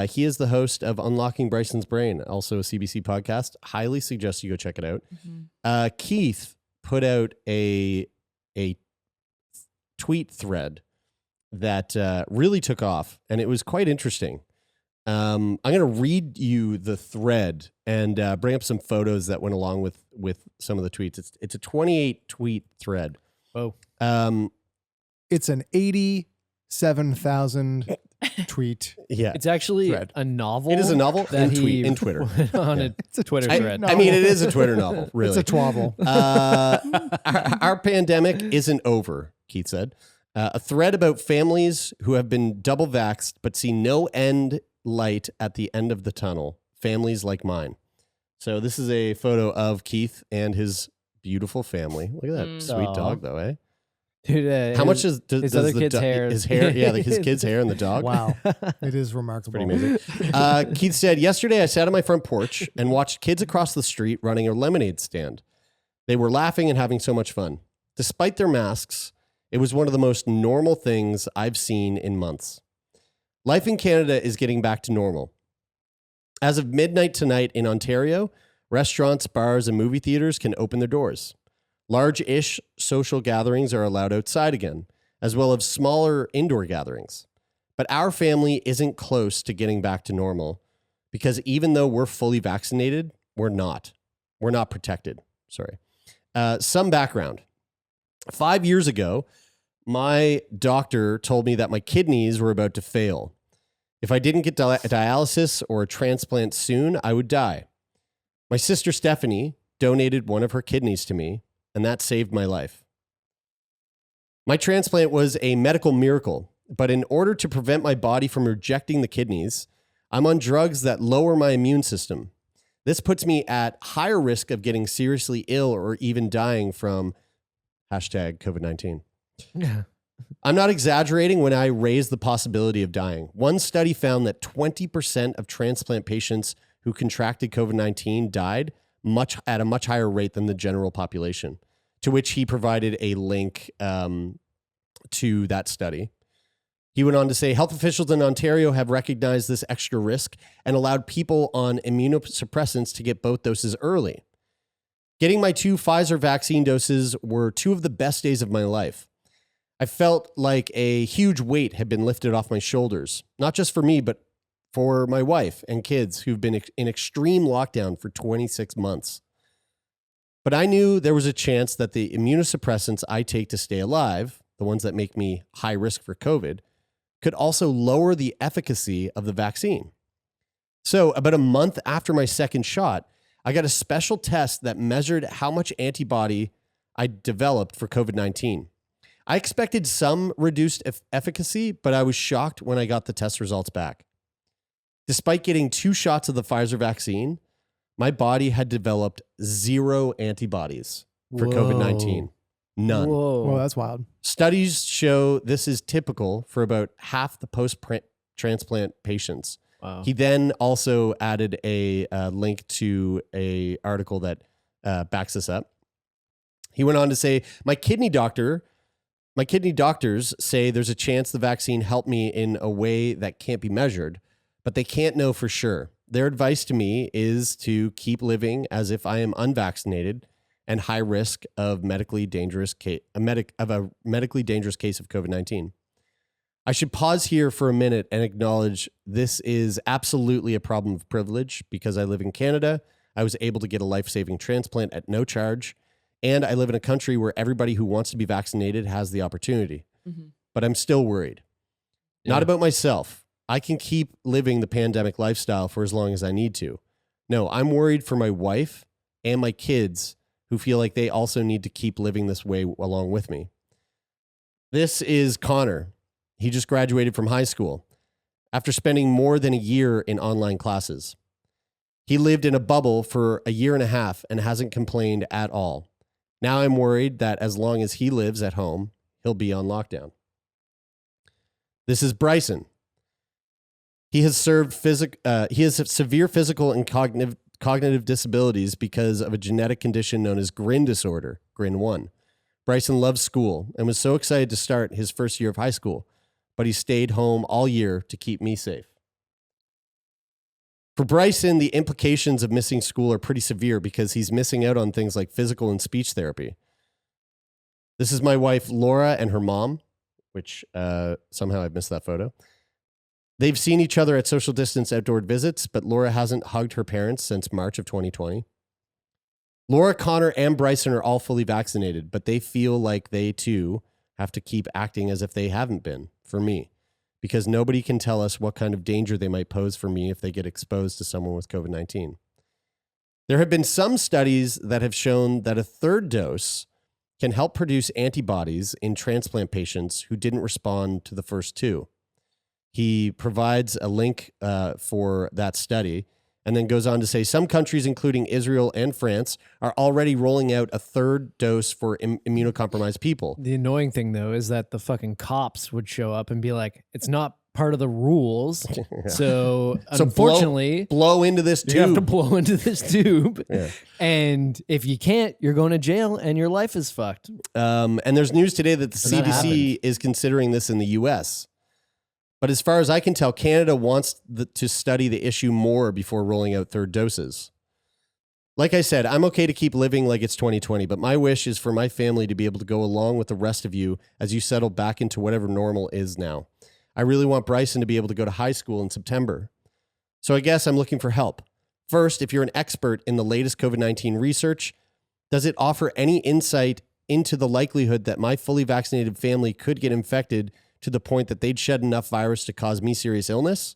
He is the host of Unlocking Bryson's Brain, also a CBC podcast. Highly suggest you go check it out. Keith put out a tweet thread that really took off, and it was quite interesting. I'm going to read you the thread and bring up some photos that went along with some of the tweets. It's a 28 tweet thread. Oh, It's an 87,000 tweet. Yeah, it's actually thread. a novel. it is a novel that in Twitter. put on a Twitter thread. No. I mean, it is a Twitter novel. Really, It's a twavel. our pandemic isn't over, Keith said. A thread about families who have been double vaxxed but see no end light at the end of the tunnel. Families like mine. So this is a photo of Keith and his beautiful family. Look at that sweet dog, though, eh? Dude, How much does his other kid's hair? His hair, yeah, like his kid's hair and the dog. Wow. It is remarkable. Pretty amazing. Keith said, yesterday I sat on my front porch and watched kids across the street running a lemonade stand. They were laughing and having so much fun. Despite their masks, it was one of the most normal things I've seen in months. Life in Canada is getting back to normal. As of midnight tonight in Ontario, restaurants, bars, and movie theaters can open their doors. Large-ish social gatherings are allowed outside again, as well as smaller indoor gatherings. But our family isn't close to getting back to normal because even though we're fully vaccinated, we're not. We're not protected. Sorry. Some background. 5 years ago, my doctor told me that my kidneys were about to fail. If I didn't get dialysis or a transplant soon, I would die. My sister Stephanie donated one of her kidneys to me, and that saved my life. My transplant was a medical miracle, but in order to prevent my body from rejecting the kidneys, I'm on drugs that lower my immune system. This puts me at higher risk of getting seriously ill or even dying from #COVID-19. Yeah. I'm not exaggerating when I raise the possibility of dying. One study found that 20% of transplant patients who contracted COVID-19 died at a much higher rate than the general population, to which he provided a link to that study. He went on to say, health officials in Ontario have recognized this extra risk and allowed people on immunosuppressants to get both doses early. Getting my 2 Pfizer vaccine doses were 2 of the best days of my life. I felt like a huge weight had been lifted off my shoulders, not just for me, but for my wife and kids who've been in extreme lockdown for 26 months. But I knew there was a chance that the immunosuppressants I take to stay alive, the ones that make me high risk for COVID, could also lower the efficacy of the vaccine. So about a month after my second shot, I got a special test that measured how much antibody I developed for COVID-19. I expected some reduced efficacy, but I was shocked when I got the test results back. Despite getting 2 shots of the Pfizer vaccine, my body had developed 0 antibodies for COVID-19. None. Whoa. Well, that's wild. Studies show this is typical for about half the post-transplant patients. Wow. He then also added a link to an article that backs this up. He went on to say, my kidney doctor My kidney doctors say there's a chance the vaccine helped me in a way that can't be measured, but they can't know for sure. Their advice to me is to keep living as if I am unvaccinated and high risk of a medically dangerous case of COVID-19. I should pause here for a minute and acknowledge this is absolutely a problem of privilege because I live in Canada. I was able to get a life-saving transplant at no charge, and I live in a country where everybody who wants to be vaccinated has the opportunity. Mm-hmm. But I'm still worried. Not about myself. I can keep living the pandemic lifestyle for as long as I need to. No, I'm worried for my wife and my kids who feel like they also need to keep living this way along with me. This is Connor. He just graduated from high school after spending more than a year in online classes. He lived in a bubble for a year and a half and hasn't complained at all. Now I'm worried that as long as he lives at home, he'll be on lockdown. This is Bryson. He has severe physical and cognitive disabilities because of a genetic condition known as GRIN disorder, GRIN 1. Bryson loves school and was so excited to start his first year of high school, but he stayed home all year to keep me safe. For Bryson, the implications of missing school are pretty severe because he's missing out on things like physical and speech therapy. This is my wife, Laura, and her mom, which somehow I've missed that photo. They've seen each other at social distance outdoor visits, but Laura hasn't hugged her parents since March of 2020. Laura, Connor, and Bryson are all fully vaccinated, but they feel like they too have to keep acting as if they haven't been for me, because nobody can tell us what kind of danger they might pose for me if they get exposed to someone with COVID-19. There have been some studies that have shown that a third dose can help produce antibodies in transplant patients who didn't respond to the first two. He provides a link for that study and then goes on to say some countries, including Israel and France, are already rolling out a third dose for immunocompromised people. The annoying thing, though, is that the fucking cops would show up and be like, it's not part of the rules. Yeah. So unfortunately, blow into this tube. you have to blow into this tube. Yeah. And if you can't, you're going to jail and your life is fucked. And there's news today that the And that CDC is considering this in the US. But as far as I can tell, Canada wants to study the issue more before rolling out third doses. Like I said, I'm okay to keep living like it's 2020, but my wish is for my family to be able to go along with the rest of you as you settle back into whatever normal is now. I really want Bryson to be able to go to high school in September. So I guess I'm looking for help. First, if you're an expert in the latest COVID-19 research, does it offer any insight into the likelihood that my fully vaccinated family could get infected to the point that they'd shed enough virus to cause me serious illness?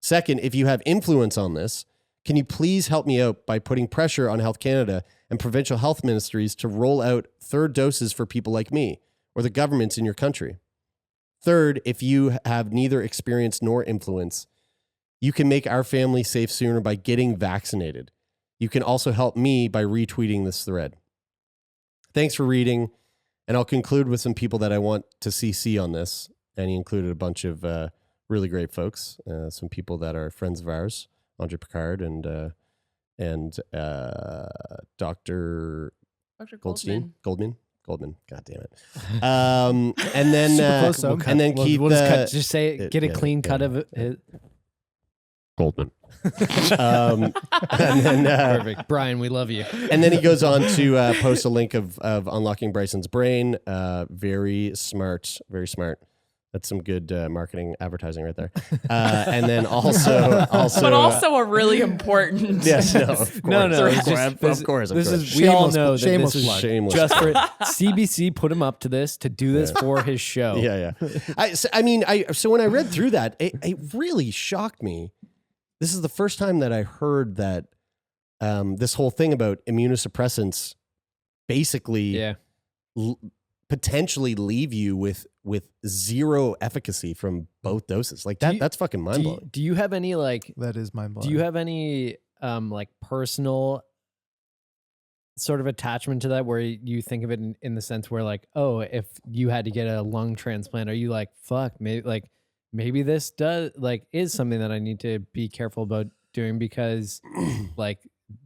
Second, if you have influence on this, can you please help me out by putting pressure on Health Canada and provincial health ministries to roll out third doses for people like me or the governments in your country? Third, if you have neither experience nor influence, you can make our family safe sooner by getting vaccinated. You can also help me by retweeting this thread. Thanks for reading. And I'll conclude with some people that I want to CC on this. And he included a bunch of really great folks, some people that are friends of ours, Andre Picard and Dr. Goldstein. Goldman. God damn it. And then Super close, though. and then keep just say it, get a clean cut of it. Goldman. And then Perfect. Brian, we love you. And then he goes on to post a link of unlocking Bryson's brain. Very smart, very smart. That's some good marketing advertising right there. And then also, But also a really important. yes, no, of course, No, of course. This is we all know that shameless this is plug. Shameless. just for CBC put him up to this to do this for his show. Yeah. So when I read through that, it really shocked me. This is the first time that I heard that this whole thing about immunosuppressants basically potentially leave you with zero efficacy from both doses. Like that's fucking mind blowing. Do you have any That is mind blowing. Do you have any personal sort of attachment to that where you think of it in the sense where if you had to get a lung transplant, are you like, fuck, maybe this is something that I need to be careful about doing because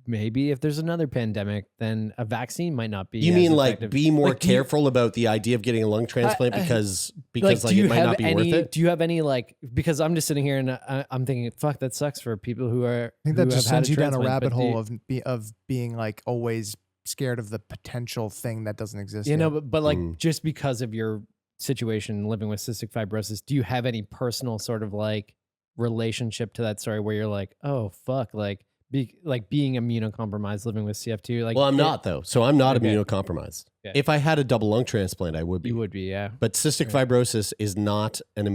maybe if there's another pandemic, then a vaccine might not be. You as mean like effective. be more Like, do you- careful about the idea of getting a lung transplant because like, it might not be worth it? Do you have any like, because I'm just sitting here and I'm thinking, fuck, that sucks for people who are. I think that who just have had sends you down a transplant, rabbit but do you- hole of being like always scared of the potential thing that doesn't exist. You yet. know, but like just because of your situation living with cystic fibrosis, do you have any personal sort of like relationship to that story where you're like, oh fuck, like being immunocompromised, living with CF2? Like, Well, I'm not though. So I'm not Okay. immunocompromised. Okay. If I had a double lung transplant, I would be. you would be, yeah. But cystic fibrosis is not an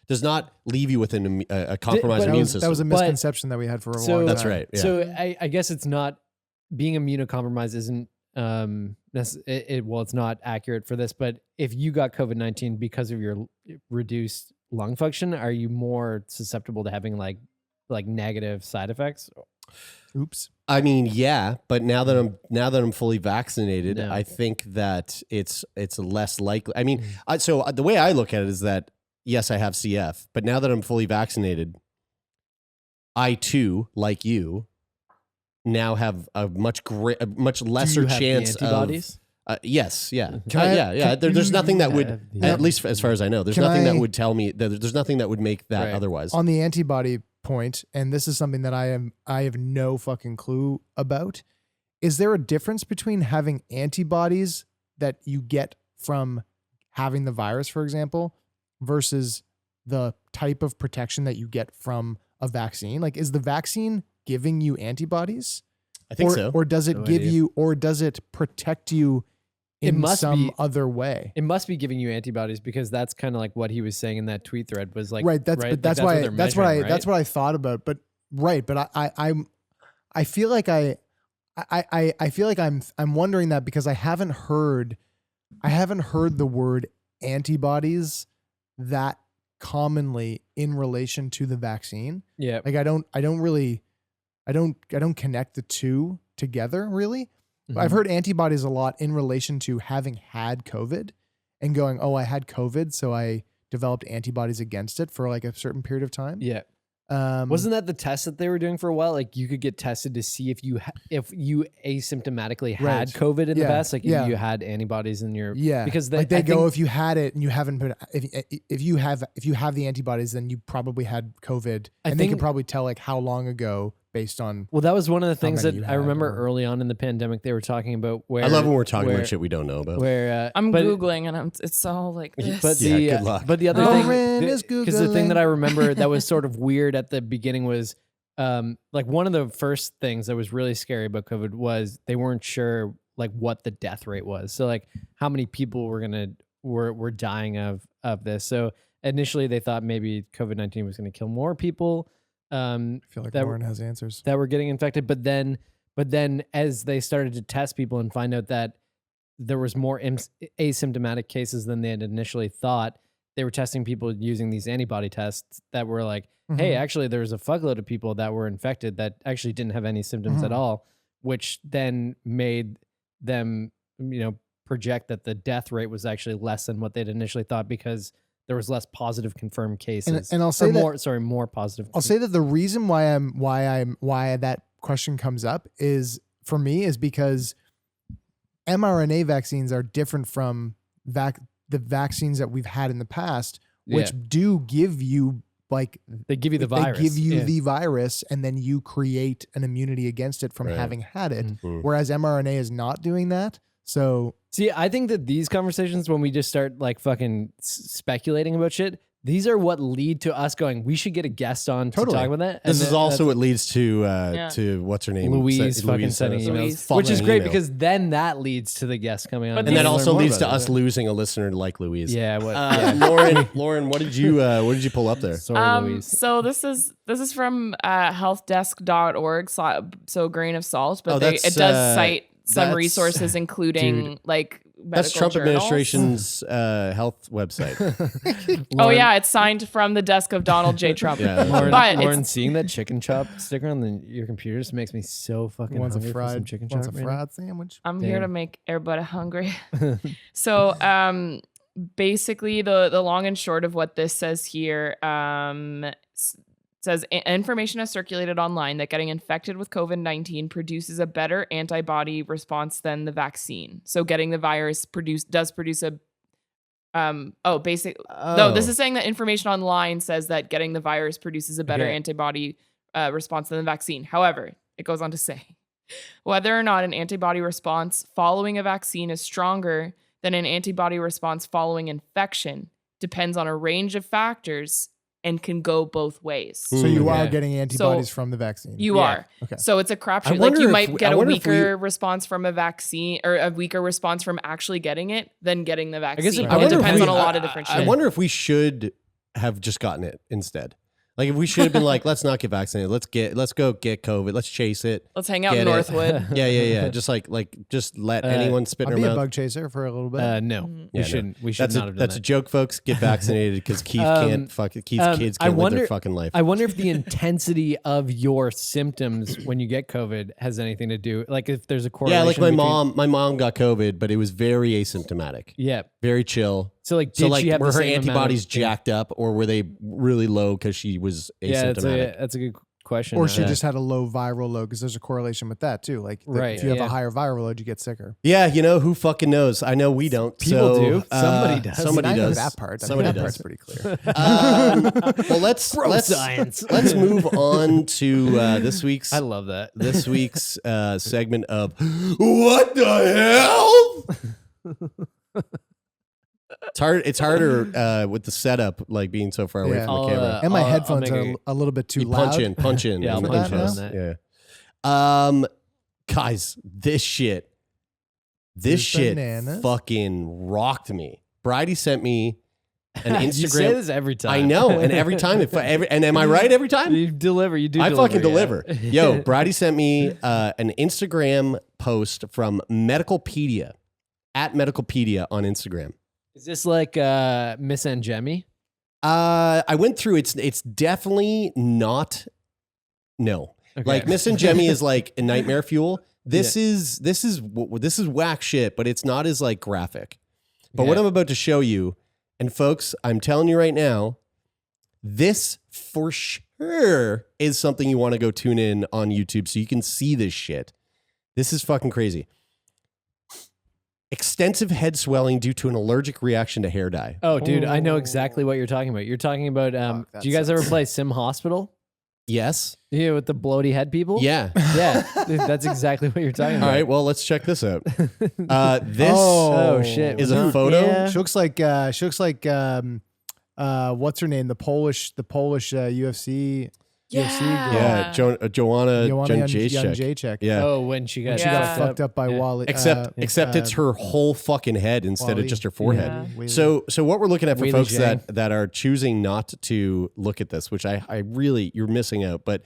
does not leave you with a compromised but- immune that system. was a misconception that we had for a So- long time. That's right. Yeah. So I guess it's not being immunocompromised isn't it's not accurate for this, but if you got COVID-19 because of your reduced lung function, are you more susceptible to having like negative side effects? Oops. I mean, yeah, but now that I'm fully vaccinated, No. I think that it's less likely. I mean, so the way I look at it is that yes, I have CF, but now that I'm fully vaccinated, I too, like you, now have a much lesser Do you have the chance antibodies? of. Yes, yeah, Can I- yeah. can There's you- nothing that would, have the at least as far as I know, there's Can nothing that I- would tell me that there's nothing that would make that Right. otherwise. On the antibody point, and this is something that I have no fucking clue about. Is there a difference between having antibodies that you get from having the virus, for example, versus the type of protection that you get from a vaccine? Like, is the vaccine giving you antibodies? I think or, so. Or does it No give idea. you, or does it protect you It in must some be- other way? It must be giving you antibodies because that's kind of like what he was saying in that tweet thread was like, right. But Like, that's what why they're that's what measuring, I that's right? what I thought about. But I feel like I feel like I'm wondering that because I haven't heard the word antibodies that commonly in relation to the vaccine. Yeah. Like I don't connect the two together really. Mm-hmm. I've heard antibodies a lot in relation to having had COVID and going, oh, I had COVID, so I developed antibodies against it for like a certain period of time. Yeah. Wasn't that the test that they were doing for a while? Like you could get tested to see if you asymptomatically had Right. COVID in the Yeah. past, like Yeah. if you had antibodies in your because like they go, if you had it and you haven't put, if you have the antibodies, then you probably had COVID, I and they think- can probably tell like how long ago based on. Well, that was one of the things many that you I had remember or- early on in the pandemic they were talking about. Where I love when we're talking where- about shit we don't know about. Where I'm but, Googling and it's all like this. But Yeah, the good luck. but the other Lauren thing is because the thing that Googling. I remember that was sort of weird at the beginning was like one of the first things that was really scary about COVID was they weren't sure like what the death rate was. So like how many people were dying of this. So initially they thought maybe COVID-19 was going to kill more people. I feel like that- Lauren has answers. That were getting infected, but then as they started to test people and find out that there was more asymptomatic cases than they had initially thought, they were testing people using these antibody tests that were like, hey, Mhm. actually there's a fuckload of people that were infected that actually didn't have any symptoms at Mhm. all, which then made them, project that the death rate was actually less than what they'd initially thought because there was less positive confirmed cases. And I'll say that more positive. I'll say that the reason why that question comes up is for me is because mRNA vaccines are different from the vaccines that we've had in the past, which do give you like they give you the virus. They give you Yeah. the virus, and then you create an immunity against it from Right. having had it. Mhm. Whereas mRNA is not doing that. So See, I think that these conversations, when we just start like fucking speculating about shit, these are what lead to us going, we should get a guest on to Totally. talk about that. This And is that- also what leads to Yeah. what's her name? Louise Sa- fucking sent sending us a Louise. emails, which is fucking great email. because then that leads to the guest coming on. But and these- that learn also more leads about to it. us losing a listener like Louise. Yeah, what? Lauren, what did you pull up there? Sorry, Louise. So this is from healthdesk.org, so grain of salt, but Oh, it that's, does cite some that's- resources, including like medical That's Trump journals. administration's health website. Oh yeah, it's signed from the desk of Donald J. Trump. Yeah. But Lauren, it's, seeing that chicken chop sticker on your computer just makes me so fucking wants a hungry for some chicken chop. wants a right now. fried sandwich. I'm here to Damn. make everybody hungry. So basically the long and short of what this says here, says information has circulated online that getting infected with COVID-19 produces a better antibody response than the vaccine. So getting the virus does produce a No, this is saying that information online says that getting the virus produces a better antibody response than the vaccine. However, it goes on to say whether or not an antibody response following a vaccine is stronger than an antibody response following infection depends on a range of factors and can go both ways. So you are getting antibodies from the vaccine. You are. Okay. So it's a crapshoot. Like you might get a weaker response from a vaccine or a weaker response from actually getting it than getting the vaccine. It depends on a lot of different shit. I wonder if we should have just gotten it instead. Like if we should have been like, let's not get vaccinated. Let's go get COVID. Let's chase it. Let's hang out in Northwood. Yeah. Just just let anyone spit in I'll our be mouth. a bug chaser for a little bit. No, we shouldn't. We should That's not have done that's that. a joke, folks. Get vaccinated because Keith's kids can't live their fucking life. I wonder if the intensity of your symptoms when you get COVID has anything to do, like if there's a correlation. Yeah, like my mom got COVID, but it was very asymptomatic. Yeah, very chill. So like, did she have were the her same antibodies amount of, jacked up, or were they really low because she was asymptomatic? That's a good question. Or she just had a low viral load, because there's a correlation with that too. Like if you have a higher viral load, you get sicker. Yeah, who fucking knows? I know we don't. People do. Somebody does. Somebody I know does. that part. Somebody that does. part's pretty clear. Well, let's science. Let's move on to this week's. I love that. This week's segment of what the hell. It's harder with the setup, like being so far away from the camera. And my headphones are a little bit too loud. Punch in. Yeah, I'll punch in on that. Yeah. Guys, this shit bananas. fucking rocked me. Bridie sent me an Instagram. You say this every time. I know, and every time, and am I right every time? You deliver. You do. I fucking deliver. Yeah. Yo, Bridie sent me an Instagram post from Medicalpedia, at Medicalpedia on Instagram. Is this like Miss Angemi? I went through. It's definitely not. No, Okay. like Miss Angemi is like a nightmare fuel. This is whack shit, but it's not as like graphic. But what I'm about to show you, and folks, I'm telling you right now, this for sure is something you want to go tune in on YouTube so you can see this shit. This is fucking crazy. Extensive head swelling due to an allergic reaction to hair dye. Oh, dude, I know exactly what you're talking about. You're talking about. Do you guys ever play Sim Hospital? Yes. Yeah, with the bloaty head people. Yeah. Yeah, dude, that's exactly what you're talking about. All right. Well, let's check this out. This Oh shit! is a photo. Yeah. She looks like what's her name? The Polish UFC. UFC girl. Yeah, Joanna Jędrzejczyk. Yeah. Oh, when she got She got Yeah. fucked up by Wally. Except it's her whole fucking head instead of Wally. just her forehead. Yeah. So what we're looking at for Wheelie folks Jang. that are choosing not to look at this, which I really, you're missing out. But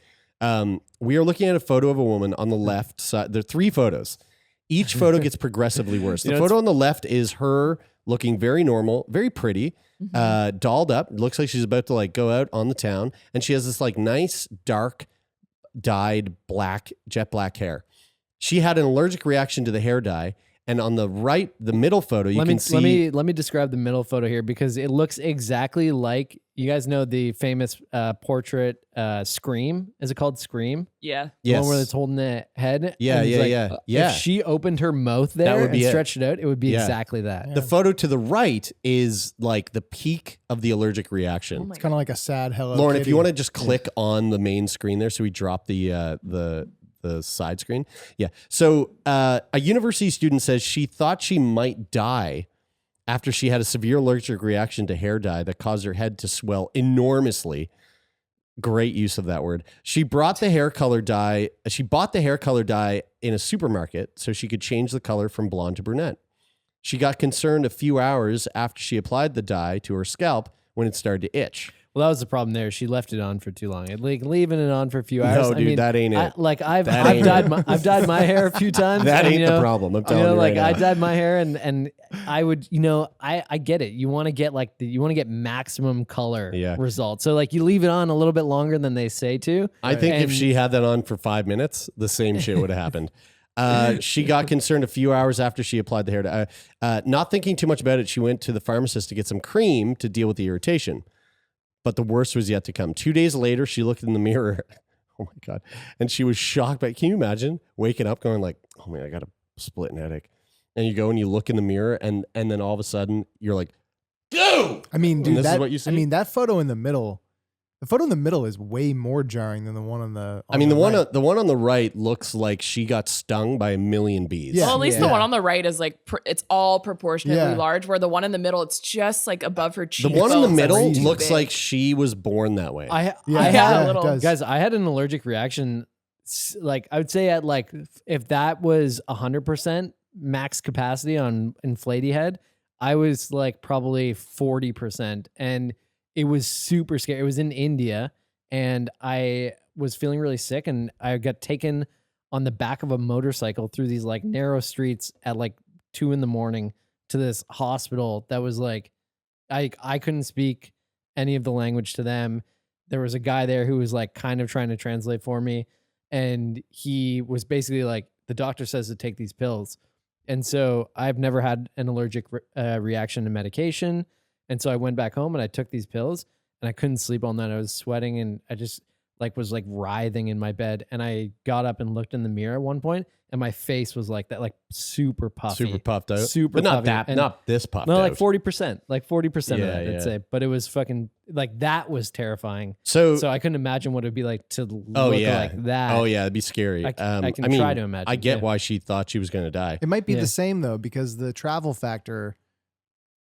we are looking at a photo of a woman on the left side. There are 3 photos. Each photo gets progressively worse. The photo on the left is her looking very normal, very pretty, dolled up. Looks like she's about to like go out on the town, and she has this like nice dark dyed jet black hair. She had an allergic reaction to the hair dye, and on the right, the middle photo, you can see. Let me describe the middle photo here, because it looks exactly like, you guys know the famous portrait Scream. Is it called Scream? Yeah. The Yes. one where it's holding the head. Yeah, And it's yeah, like, yeah. If she opened her mouth there would be and it. stretched it out, it would be Yeah. exactly that. The photo to the right is like the peak of the allergic reaction. Oh my It's kind of like a sad Hello Lauren, if Kitty. you want to just click on the main screen there, so we drop the side screen. Yeah. So a university student says she thought she might die after she had a severe allergic reaction to hair dye that caused her head to swell enormously. Great use of that word. She bought the hair color dye in a supermarket so she could change the color from blonde to brunette. She got concerned a few hours after she applied the dye to her scalp when it started to itch. Well, that was the problem there. She left it on for too long. Like leaving it on for a few hours. No, dude, that ain't it. I've ain't dyed my hair a few times. That and, ain't the problem. I'm telling you like right I now. dyed my hair, and I would, I get it. You want to get maximum color results. So like you leave it on a little bit longer than they say to. I think if And- she had that on for 5 minutes, the same shit would have happened. She got concerned a few hours after she applied the hair dye. Not thinking too much about it, she went to the pharmacist to get some cream to deal with the irritation. but the worst was yet to come. 2 days later, she looked in the mirror. Oh my God. And she was shocked. But can you imagine waking up going like, oh man, I got a splitting headache. And you go and you look in the mirror and then all of a sudden you're like, go. I mean, dude, this is what you see? I mean, that photo in the middle, is way more jarring than the one on the. The one on the right looks like she got stung by a million bees. Yeah. Well, at least the one on the right is like it's all proportionately Yeah. large, where the one in the middle, it's just like above her The cheek. one in the middle crazy looks big. like she was born that way. I Yeah, I had had a it little- does. guys, I had an allergic reaction. Like I would say at like if that was 100% max capacity on inflatey head, I was like probably 40%, and it was super scary. It was in India, and I was feeling really sick, and I got taken on the back of a motorcycle through these like narrow streets at like 2 a.m. to this hospital that was like I couldn't speak any of the language to them. There was a guy there who was like kind of trying to translate for me, and he was basically like, the doctor says to take these pills. And so I've never had an allergic reaction to medication. And so I went back home and I took these pills, and I couldn't sleep all night. I was sweating, and I just was writhing in my bed. And I got up and looked in the mirror at one point, and my face was like that, like super puffy. Super puffed out. Super but not puffy. that, And- not this puffed No, out. like 40%. Like 40% Yeah, of that, yeah. I'd say. But it was fucking like that was terrifying. So So I couldn't imagine what it would be like to look yeah. like that. Oh yeah, it'd be scary. I can try to imagine, I get yeah. why she thought she was going to die. It might be Yeah. the same though, because the travel factor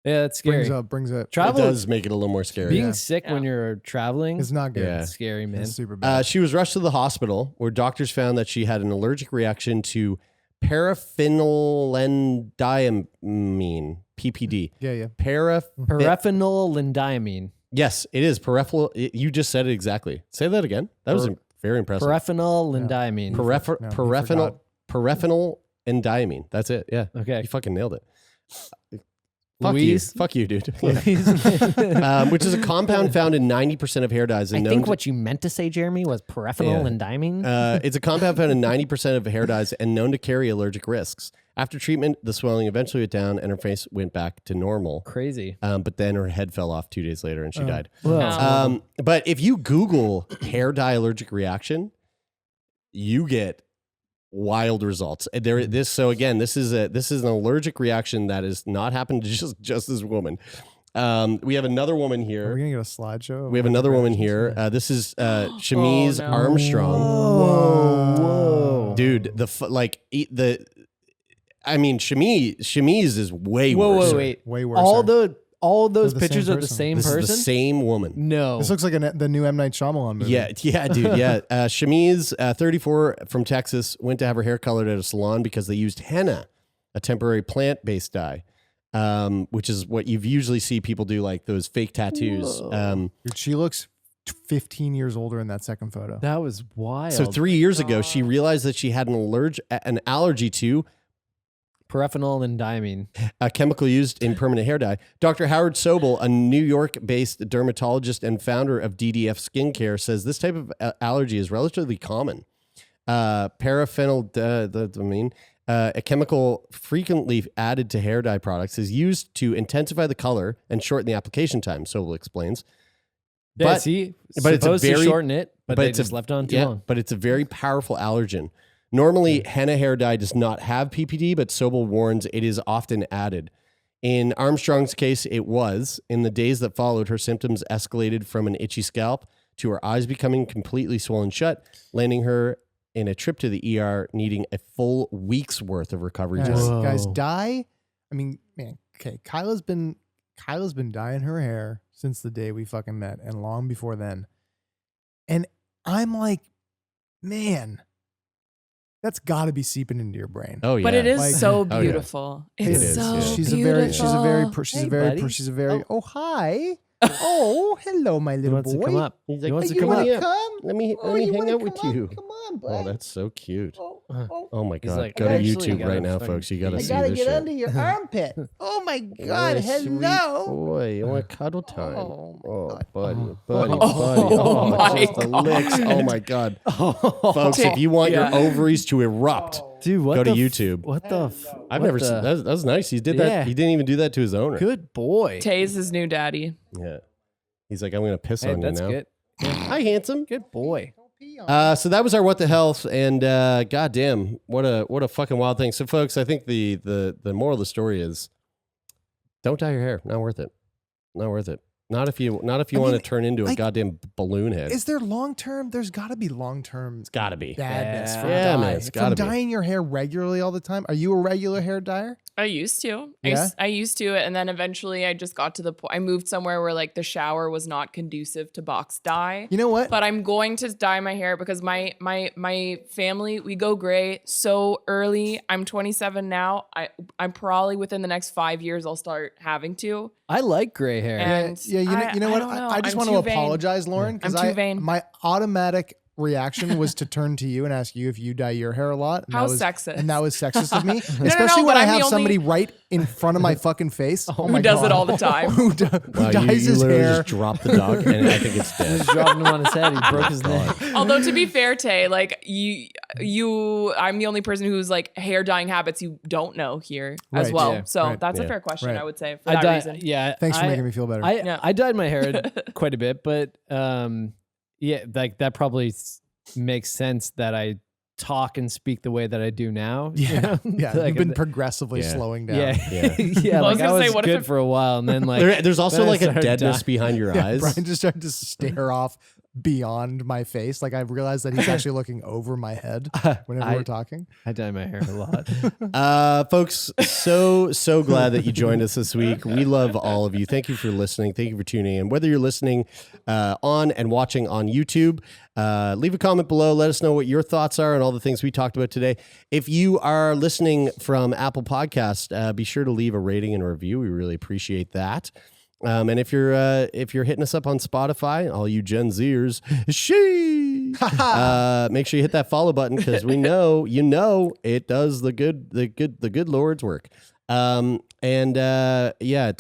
Yeah, that's scary. brings up. Travel It does make it a little more scary. being Yeah. sick when you're traveling It's not good. Yeah. it's scary, man. It's super bad. She was rushed to the hospital where doctors found that she had an allergic reaction to paraphenylendiamine, PPD. yeah. Paraphenylendiamine. Yes, it is peripheral. You just said it exactly. Say that again. That was very impressive. Paraphenylendiamine. No, he forgot. Paraphenylendiamine. That's it. Yeah. Okay. You fucking nailed it. Fuck Louise? you. Fuck you, dude. Louise? Which is a compound found in 90% of hair dyes. I And think known to- what you meant to say, Jeremy, was paraphenylendiamine. It's a compound found in 90% of hair dyes and known to carry allergic risks. After treatment, the swelling eventually went down and her face went back to normal. Crazy. But then her head fell off 2 days later and she died. Well, But if you Google hair dye allergic reaction, you get wild results. So again, this is an allergic reaction that has not happened to just this woman. We have another woman Are here. we gonna get a slideshow? We have another woman here. This is Shamiz no. Armstrong. whoa. Dude, Shamiz is way worse. Wait. Way worse. All those They're the pictures same are the person. same This person? is the same woman. No. This looks like the new M. Night Shyamalan movie. Yeah, dude, yeah. Shamiz, 34, from Texas, went to have her hair colored at a salon because they used henna, a temporary plant-based dye, which is what you usually see people do, like those fake tattoos. Dude, she looks 15 years older in that second photo. That was wild. So 3 years ago, she realized that she had an allergy to Paraphenylendiamine. a chemical used in permanent hair dye. Dr. Howard Sobel, a New York-based dermatologist and founder of DDF Skincare, says this type of allergy is relatively common. Paraphenylendiamine, a chemical frequently added to hair dye products, is used to intensify the color and shorten the application time, Sobel explains. Yeah, But- see, but it's a supposed very- to shorten it, but they it's a- just left on too yeah, long. but it's a very powerful allergen. Normally, henna hair dye does not have PPD, but Sobel warns it is often added. In Armstrong's case, it was. In the days that followed, her symptoms escalated from an itchy scalp to her eyes becoming completely swollen shut, landing her in a trip to the ER, needing a full week's worth of recovery. Guys, time. dye. I mean, man. Okay, Kyla's been dyeing her hair since the day we fucking met, and long before then. And I'm like, man, that's got to be seeping into your brain. Oh yeah, But it is Like- so Oh, yeah. beautiful. It It's is, so yeah. She's beautiful. a very. Oh hi. Oh hello, my He little wants boy. to come up. He's He wants to you come wanna up. come? Let me Oh, you hang wanna out with come you. up? Come on, bud. Oh, that's so cute. Oh, Oh my He's god! like, Go to actually, you YouTube gotta right now, fucking- folks. You got to I see gotta this get shit. under your armpit. Oh my God! Oh, sweet Hello. boy, you want cuddle time? Oh, my Oh, God. buddy, Oh. buddy, Oh, buddy. Oh, my just the licks. Oh my god, folks! Dude, If you want yeah. your ovaries to erupt, Dude, what go to the YouTube. What the? F- I've what never the- seen that. Was nice. He did Yeah. that. He didn't even do that to his owner. Good boy. Tay's his new daddy. Yeah, He's like, I'm going to piss Hey, on you that's now. good. Hi, handsome. Good boy. So that was our What the Health, and goddamn, what a fucking wild thing. So, folks, I think the moral of the story is, don't dye your hair. Not worth it. Not worth it. Not if you want to turn into a goddamn balloon head. Is there long term? There's got to be long term. It's got to be badness from Yeah, dye. man, it's gotta From be. dyeing your hair regularly all the time. Are you a regular hair dyer? I used to. Yeah? I used to, and then eventually I just got to the point. I moved somewhere where like the shower was not conducive to box dye. You know what? But I'm going to dye my hair because my family, we go gray so early. I'm 27 now. I'm probably within the next 5 years I'll start having to. I like gray hair. And You know what? don't know. I just I'm want to too vain. apologize, Lauren, because I'm too vain. my automatic reaction was to turn to you and ask you if you dye your hair a lot. And How that was, sexist. And that was sexist of me, no, especially when but I I'm the have only- somebody right in front of my fucking face. Oh Who my does God. it all the time? who Wow, dyes you his literally hair? just dropped the dog, and I think it's dead. Just dropped him on his head. He broke his neck. Although to be fair, Tay, like I'm the only person who's like hair dyeing habits you don't know here as Right, well. yeah, so right, that's yeah. a fair question, Right. I would say, for that reason. Yeah. Thanks for making me feel better. I dyed my hair quite a bit, but yeah, like that probably makes sense that I talk and speak the way that I do now. you know? yeah. Like, You've been progressively Yeah. slowing down. Yeah, Yeah. yeah. Well, I was like I gonna was say, what if good it- for a while, and then like There's also then I like a started deadness dying. behind your Yeah, eyes. Brian just started to stare off beyond my face. Like I realized that he's actually looking over my head whenever we're talking. I dye my hair a lot. Folks, so glad that you joined us this week. We love all of you. Thank you for listening. Thank you for tuning in. Whether you're listening on and watching on YouTube, leave a comment below. Let us know what your thoughts are on all the things we talked about today. If you are listening from Apple Podcast, be sure to leave a rating and a review. We really appreciate that. And if you're hitting us up on Spotify, all you Gen Zers, make sure you hit that follow button because we know it does the good Lord's work. To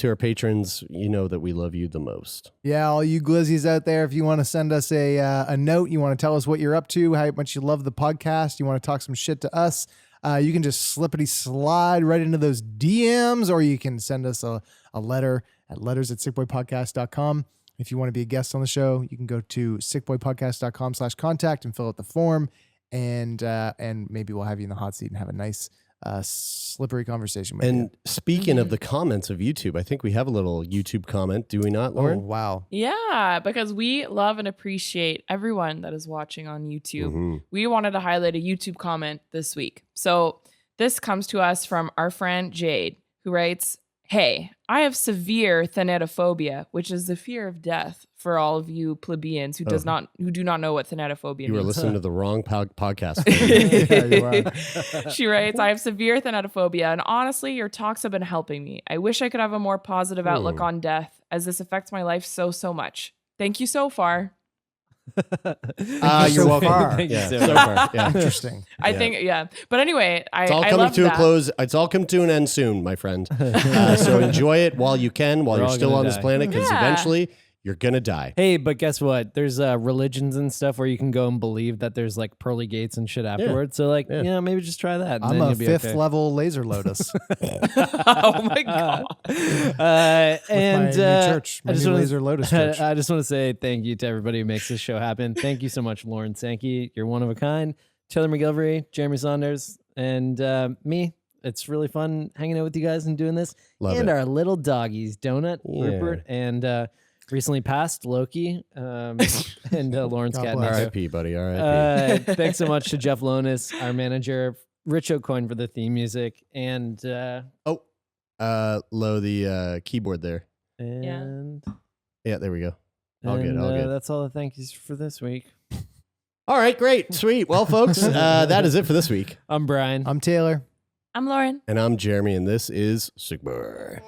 our patrons, you know that we love you the most. Yeah, all you glizzies out there, if you want to send us a note, you want to tell us what you're up to, how much you love the podcast, you want to talk some shit to us, you can just slippity slide right into those DMs, or you can send us a letter at letters@sickboypodcast.com. If you want to be a guest on the show, you can go to sickboypodcast.com/contact and fill out the form, and maybe we'll have you in the hot seat and have a nice slippery conversation with you. And speaking of the comments of YouTube, I think we have a little YouTube comment, do we not, Oh, Lauren? wow. Yeah, because we love and appreciate everyone that is watching on YouTube. Mhm. We wanted to highlight a YouTube comment this week. So this comes to us from our friend Jade, who writes, "Hey, I have severe thanatophobia, which is the fear of death for all of you plebeians who do not know what thanatophobia You were means." listening to the wrong podcast. Yeah, you are. She writes, "I have severe thanatophobia, and honestly, your talks have been helping me. I wish I could have a more positive outlook on death, as this affects my life so much. Thank you so far." you You're so welcome. far. Thank you Yeah, so so far. Yeah. Interesting. I think, yeah. But anyway, It's all I coming love to that. a close. It's all come to an end soon, my friend. So enjoy it while you can, while We're you're all still gonna on this die. planet, because Yeah. eventually you're gonna die. Hey, but guess what? There's religions and stuff where you can go and believe that there's like pearly gates and shit afterwards. So like, Yeah. maybe just try that. And I'm then a you'll be fifth okay. level laser lotus. Oh my God. And my new church, my I just new wanna- laser lotus church. I just want to say thank you to everybody who makes this show happen. Thank you so much, Lauren Sankey. You're one of a kind. Taylor McGilvery, Jeremy Saunders, and me. It's really fun hanging out with you guys and doing this. Love and it. our little doggies, Donut, Yeah. Rupert, and recently passed Loki, and Lauren's God cat. bless. Nico. R.I.P., buddy. R.I.P. Thanks so much to Jeff Lonis, our manager, Rich O'Coin for the theme music, and Low the keyboard there. Yeah, there we go. All good. All good. That's all the thank yous for this week. All right, great, sweet. Well, folks, that is it for this week. I'm Brian. I'm Taylor. I'm Lauren. And I'm Jeremy, and this is Sick Boy.